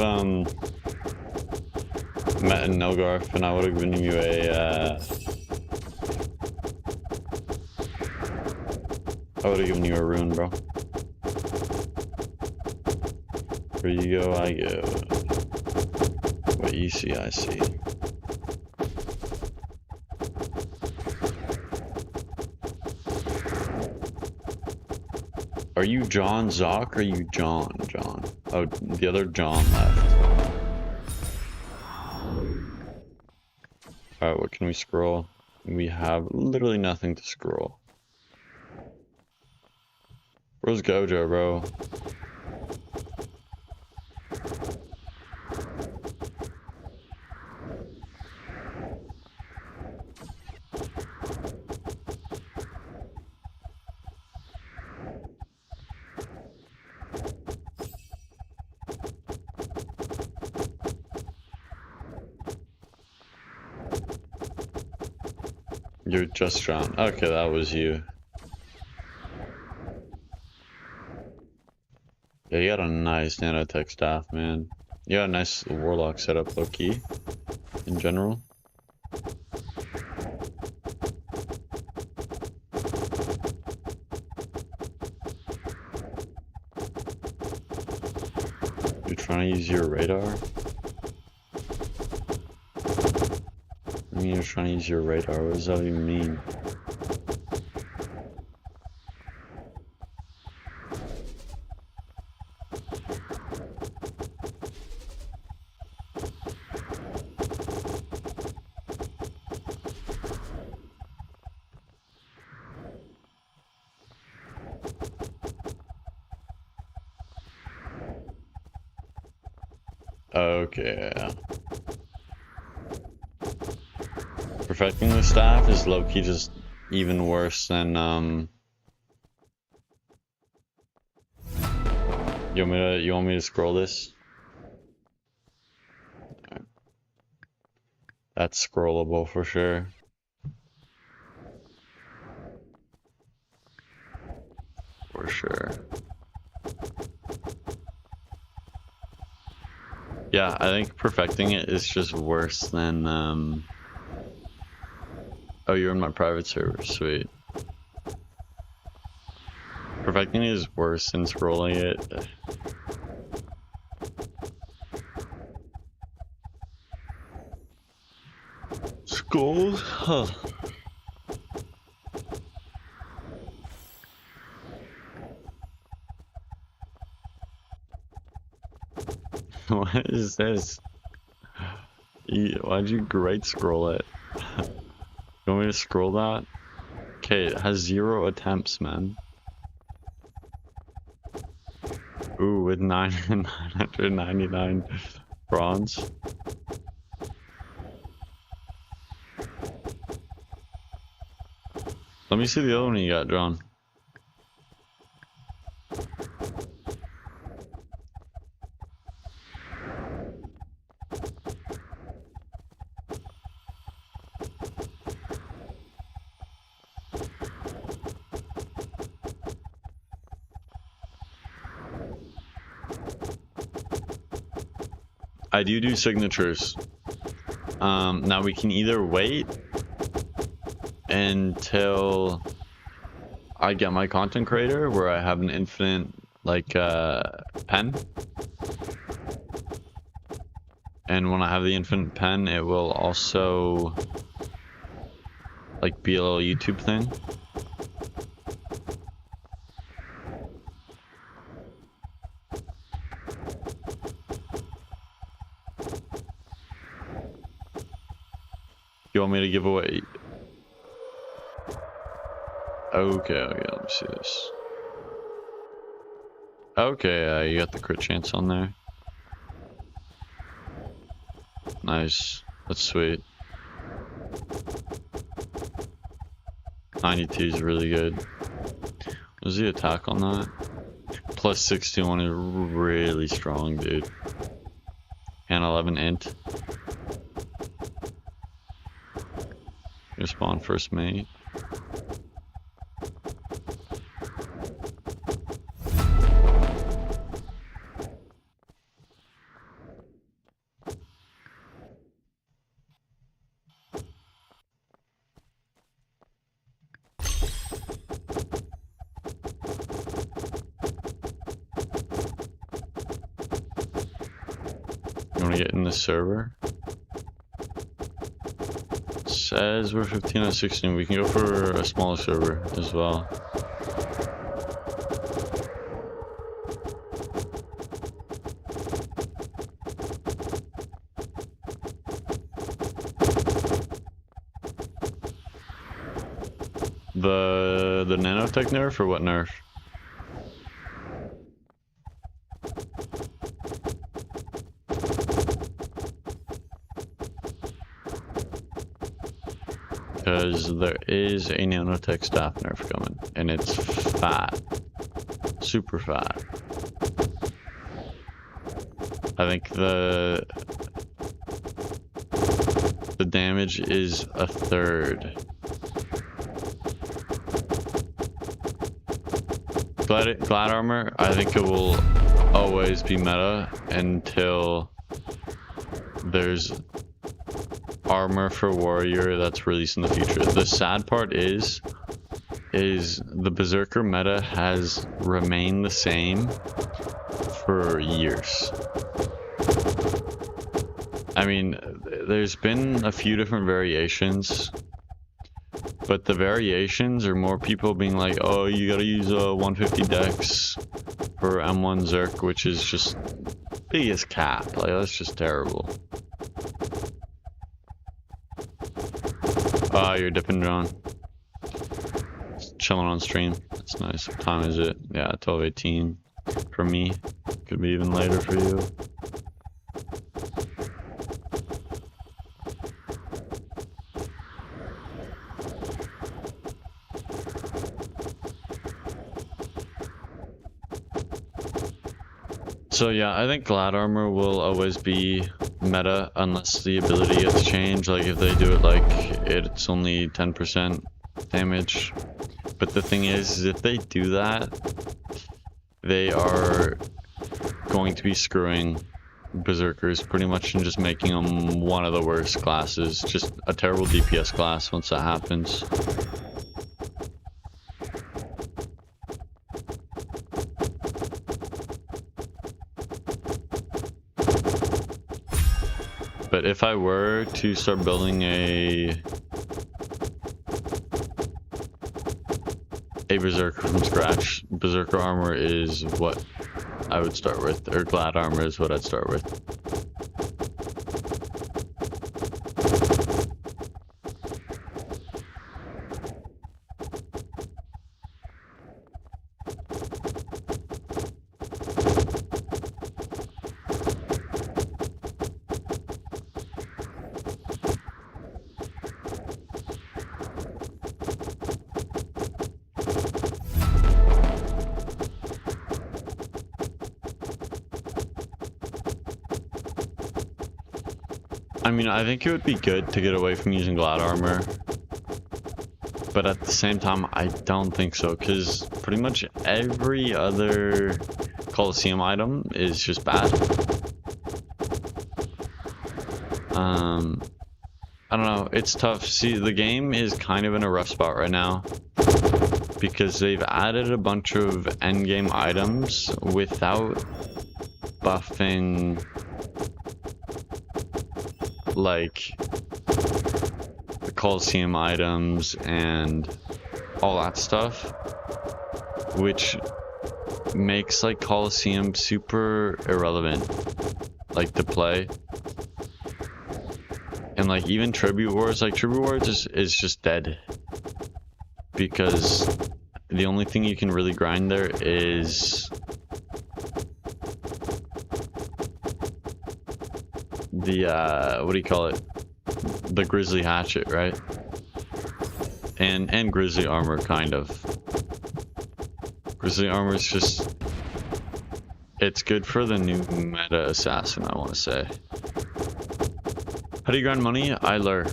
Speaker 2: met in Nilgarth, and I would have given you a rune, bro. Where you go, I go. What you see, I see. Are you John Zoc or are you John? Oh, the other John left. can we scroll? We have literally nothing to scroll. Where's Gojo, bro? You're just drowned. Okay, that was you. Yeah, you got a nice nanotech staff, man. You got a nice warlock setup, low key, in general. You're trying to use your radar? I mean, you're trying to use your radar. What does that even mean? Okay. Perfecting the staff is low-key just even worse than, You want me to scroll this? Right. That's scrollable for sure. For sure. Yeah, I think perfecting it is just worse than, Oh, you're in my private server, sweet. Perfecting it is worse than scrolling it. School? Huh. What is this? Why'd you great scroll it? You want me to scroll that? Okay, it has 0 attempts, man. Ooh, with 999 bronze. Let me see the other one you got, John. I do signatures. Now we can either wait until I get my content creator where I have an infinite like pen, and when I have the infinite pen it will also like be a little YouTube thing. You want me to give away? Okay, let me see this. Okay, you got the crit chance on there. Nice, that's sweet. 92 is really good. What's the attack on that? Plus 61 is really strong, dude. And 11 int. You spawn first mate. You wanna get in the server? It says we're 15 out of 16. We can go for a smaller server as well. The nanotech nerf or what nerf? Because there is a nanotech staff nerf coming, and it's fat. Super fat. I think the damage is a third. Glad armor, I think it will always be meta until there's armor for warrior that's released in the future. The sad part is the berserker meta has remained the same for years. I mean, there's been a few different variations, but the variations are more people being like, oh, you gotta use a 150 dex for M1 Zerk, which is just biggest cap. Like, that's just terrible. Ah, you're dipping John. Chilling on stream. That's nice. What time is it? Yeah, 12:18 for me. Could be even later for you. So yeah, I think Glad Armor will always be meta unless the ability gets changed. Like if they do it like it's only 10% damage. But the thing is if they do that, they are going to be screwing Berserkers pretty much and just making them one of the worst classes. Just a terrible DPS class once that happens. But if I were to start building a Berserker from scratch, Berserker armor is what I would start with, or Glad armor is what I'd start with. I mean, I think it would be good to get away from using Glad armor, but at the same time, I don't think so, because pretty much every other Coliseum item is just bad. I don't know, it's tough. See, the game is kind of in a rough spot right now, because they've added a bunch of endgame items without buffing like the Coliseum items and all that stuff, which makes like Coliseum super irrelevant like to play. And like even Tribute Wars, like Tribute Wars is just dead, because the only thing you can really grind there is the what do you call it, the Grizzly Hatchet, right? And Grizzly Armor, kind of. Grizzly Armor is just, it's good for the new meta assassin, I want to say. How do you grind money? I lure.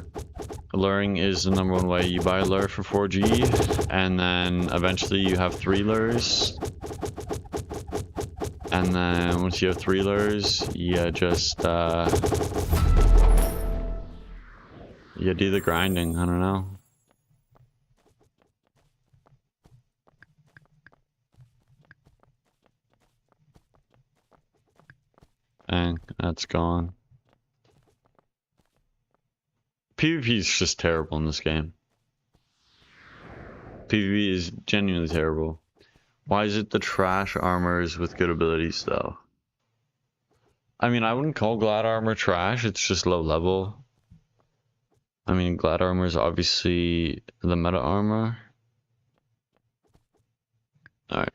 Speaker 2: Luring is the #1 way. You buy a lure for 4G, and then eventually you have 3 lures. And then once you have 3 lures, you just you do the grinding. I don't know. Dang, that's gone. PvP is just terrible in this game. PvP is genuinely terrible. Why is it the trash armors with good abilities though? I mean, I wouldn't call Glad armor trash, it's just low level. I mean, Glad armor is obviously the meta armor. Alright,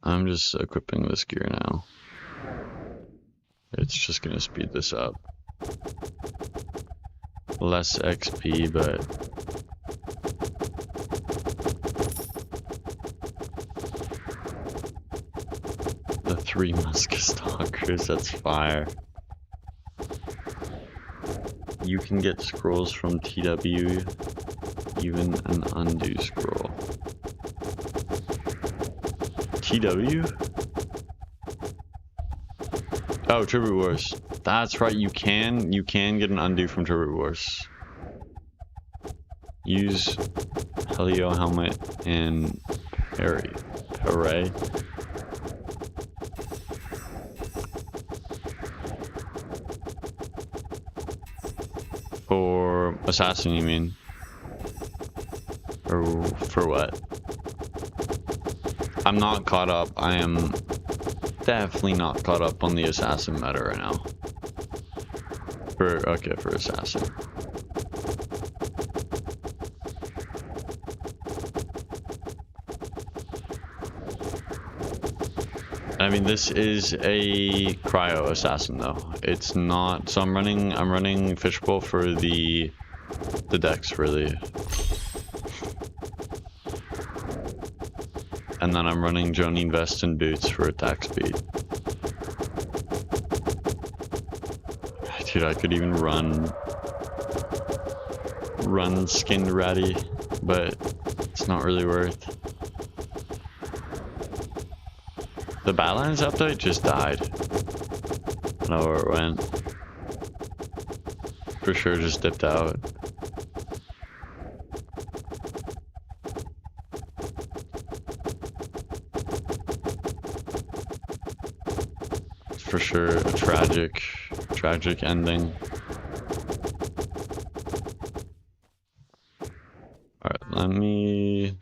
Speaker 2: I'm just equipping this gear now. It's just gonna speed this up. Less XP, but the 3 Muskastalkers, that's fire. You can get scrolls from TW, even an undo scroll. TW? Oh, Tribute Wars. That's right, you can get an undo from Tribute Wars. Use Helio Helmet and Hooray. For Assassin, you mean? Or for what? I'm not caught up. I am definitely not caught up on the Assassin meta right now. For Assassin. I mean, this is a cryo assassin though. It's not. So I'm running Fishbowl for the dex really. And then I'm running Jonine Vest and Boots for attack speed. Dude, I could even run Skinned Ratty, but it's not really worth. The Badlands update just died. I don't know where it went. For sure just dipped out. For sure a tragic ending. Alright, let me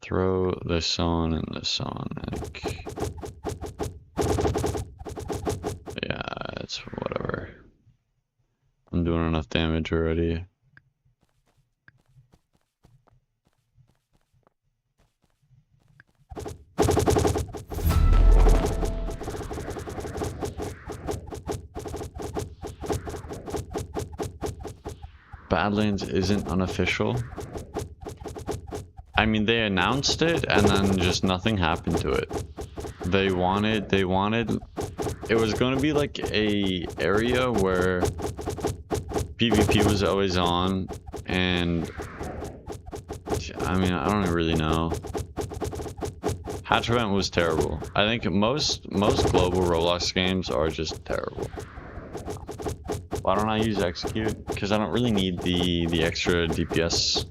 Speaker 2: throw this on and this on. Like, yeah, it's whatever. I'm doing enough damage already. Badlands isn't unofficial. I mean, they announced it and then just nothing happened to it. They wanted, it was going to be like a area where PvP was always on, and I mean, I don't really know. Hatch event was terrible. I think most global Roblox games are just terrible. Why don't I use execute? Because I don't really need the extra DPS.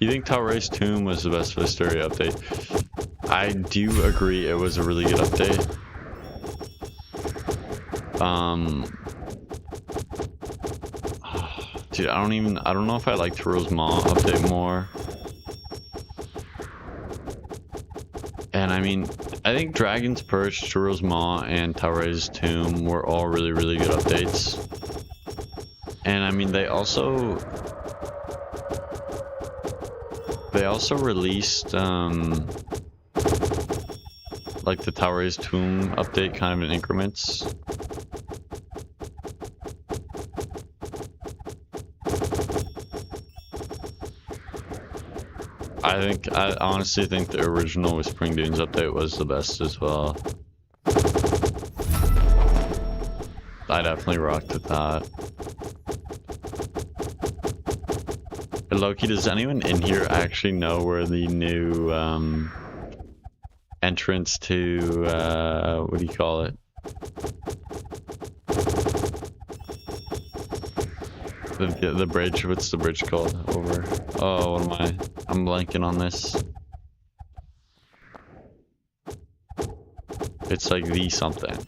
Speaker 2: You think Talray's Tomb was the best Vesteria update? I do agree it was a really good update. Dude, I don't know if I like Turo's Maw update more. And I mean, I think Dragon's Perch, Turo's Maw, and Talray's Tomb were all really, really good updates. And I mean, they also released, like the Talray's Tomb update kind of in increments. I honestly think the original Whispering Dunes update was the best as well. I definitely rocked with that. Loki, does anyone in here actually know where the new entrance to what do you call it? The bridge, what's the bridge called? Over. Oh, what am I? I'm blanking on this. It's like the something.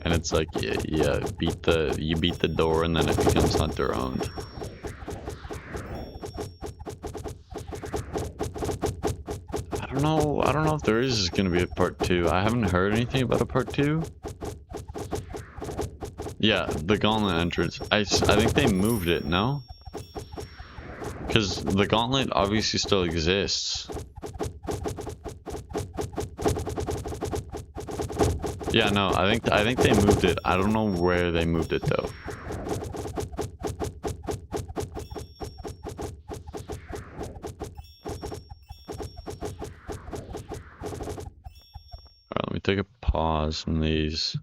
Speaker 2: and it's like you beat the door, and then it becomes hunter owned. I don't know if there is gonna be a part 2. I haven't heard anything about a part 2. Yeah, the gauntlet entrance. I think they moved it, no? Because the gauntlet obviously still exists. Yeah, no, I think they moved it. I don't know where they moved it though. Alright, let me take a pause from these.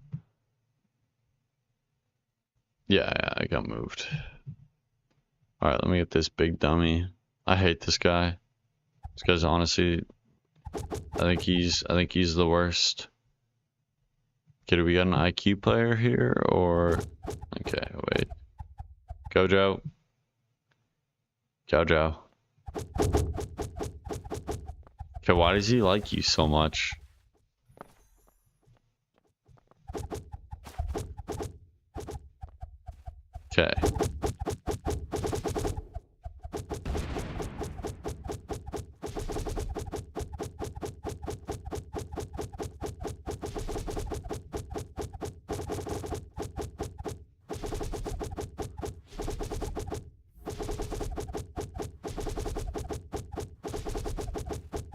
Speaker 2: Yeah, I got moved. Alright, let me get this big dummy. I hate this guy. This guy's honestly, I think he's the worst. Okay, do we got an IQ player here, or... Okay, wait. Gojo. Jojo. Okay, why does he like you so much? Okay.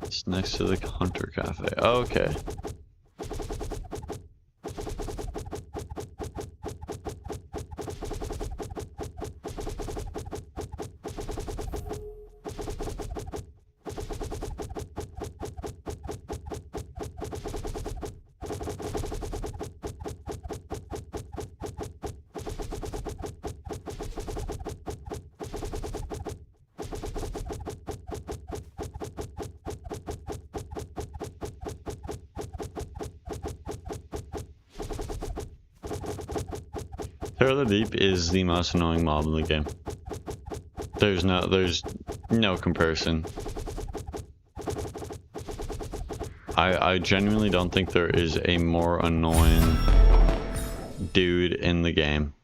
Speaker 2: It's next to the Hunter Cafe. Oh, okay. Terror the Deep is the most annoying mob in the game. There's no comparison. I genuinely don't think there is a more annoying dude in the game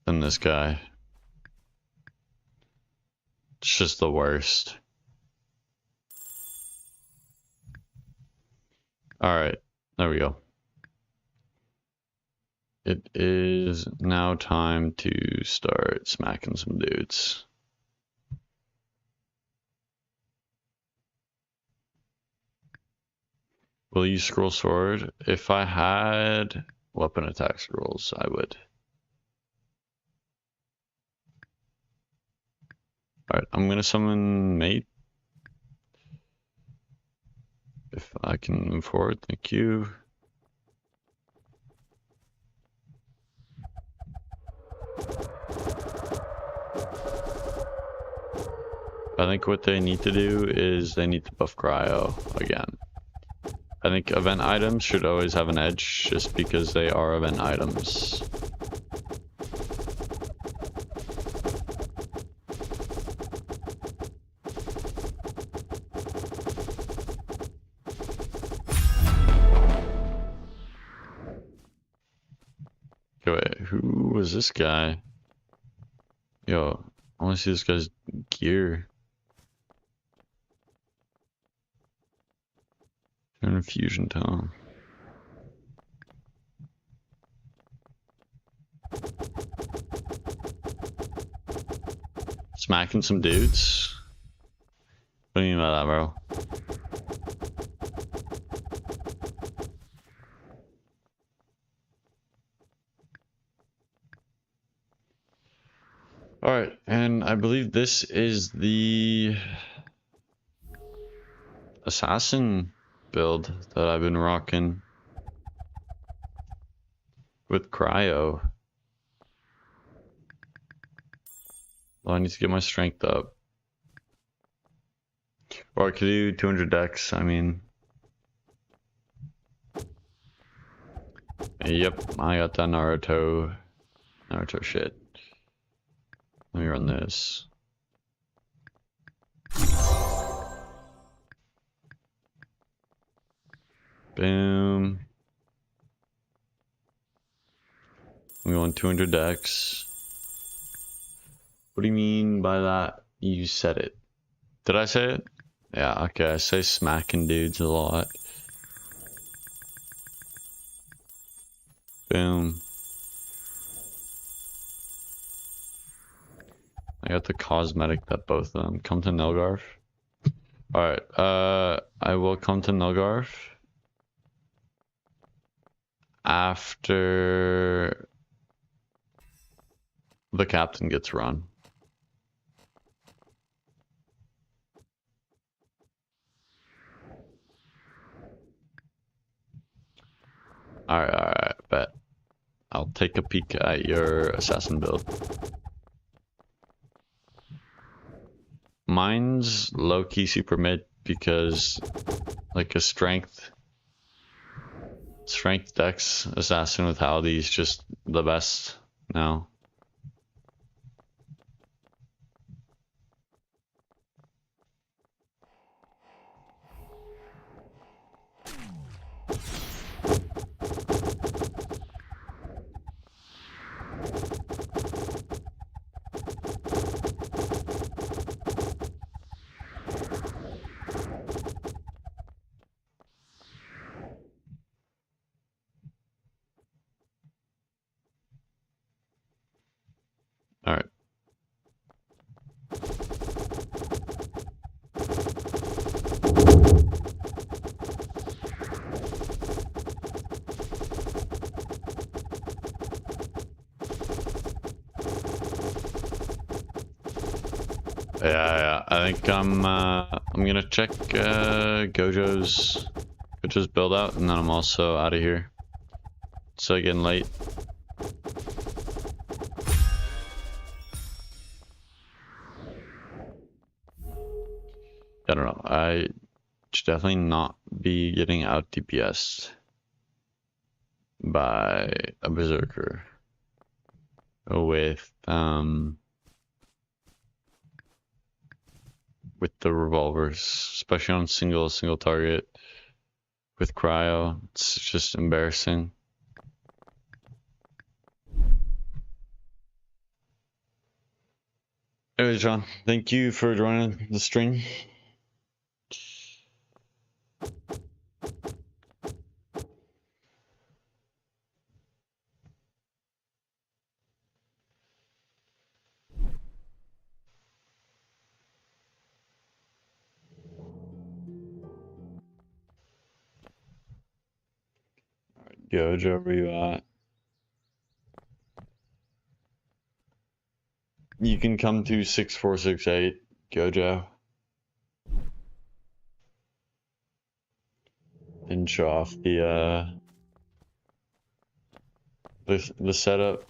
Speaker 2: than this guy. It's just the worst. Alright, there we go. It is now time to start smacking some dudes. Will you scroll sword? If I had weapon attack scrolls, I would. Alright, I'm gonna summon mate. If I can move forward, thank you. I think what they need to do is they need to buff cryo again. I think event items should always have an edge just because they are event items. Okay, wait, who was this guy? Yo, I want to see this guy's gear. An infusion tome. Smacking some dudes? What do you mean by that, bro? Alright, and I believe this is the assassin build that I've been rocking with cryo. Well, I need to get my strength up. Or I could do 200 dex, I mean. Yep, I got that Naruto shit. Let me run this. Boom. I'm going 200 decks. What do you mean by that? You said it. Did I say it? Yeah, okay, I say smacking dudes a lot. Boom. I got the cosmetic that both of them come to Nilgarf. Alright, I will come to Nilgarf after the captain gets run. Alright, bet. I'll take a peek at your assassin build. Mine's low-key super mid because like a strength dex assassin with Haldy is just the best now. Alright. Yeah, I think I'm gonna check Gojo's build out, and then I'm also out of here. It's getting late. I don't know. I should definitely not be getting out DPS by a berserker with the revolvers, especially on single target with cryo. It's just embarrassing. Anyway, John, thank you for joining the stream. Gojo, where you at? You can come to 6468, Gojo. And show off the setup.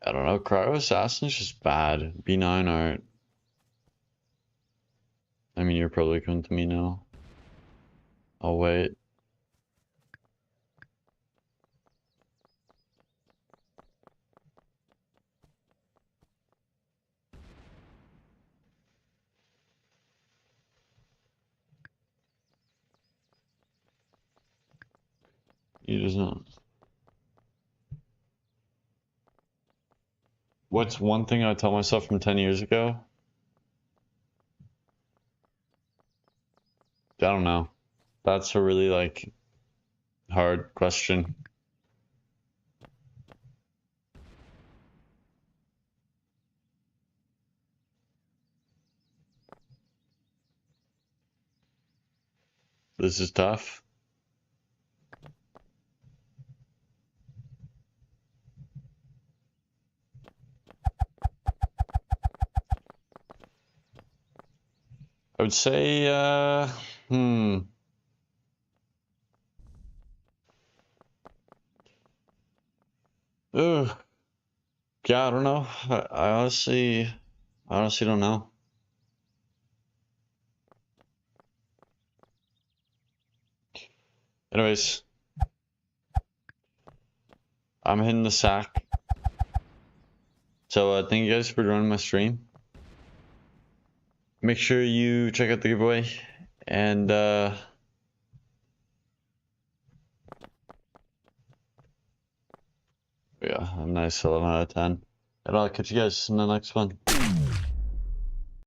Speaker 2: I don't know, Cryo Assassin's just bad. B9 art. I mean, you're probably coming to me now. I'll wait. He does not. What's one thing I tell myself from 10 years ago? I don't know. That's a really, like, hard question. This is tough. I would say, Ugh. Yeah, I don't know. I honestly don't know. Anyways, I'm hitting the sack So thank you guys for joining my stream. Make sure you check out the giveaway, and yeah, a nice 11 out of 10. And I'll catch you guys in the next one.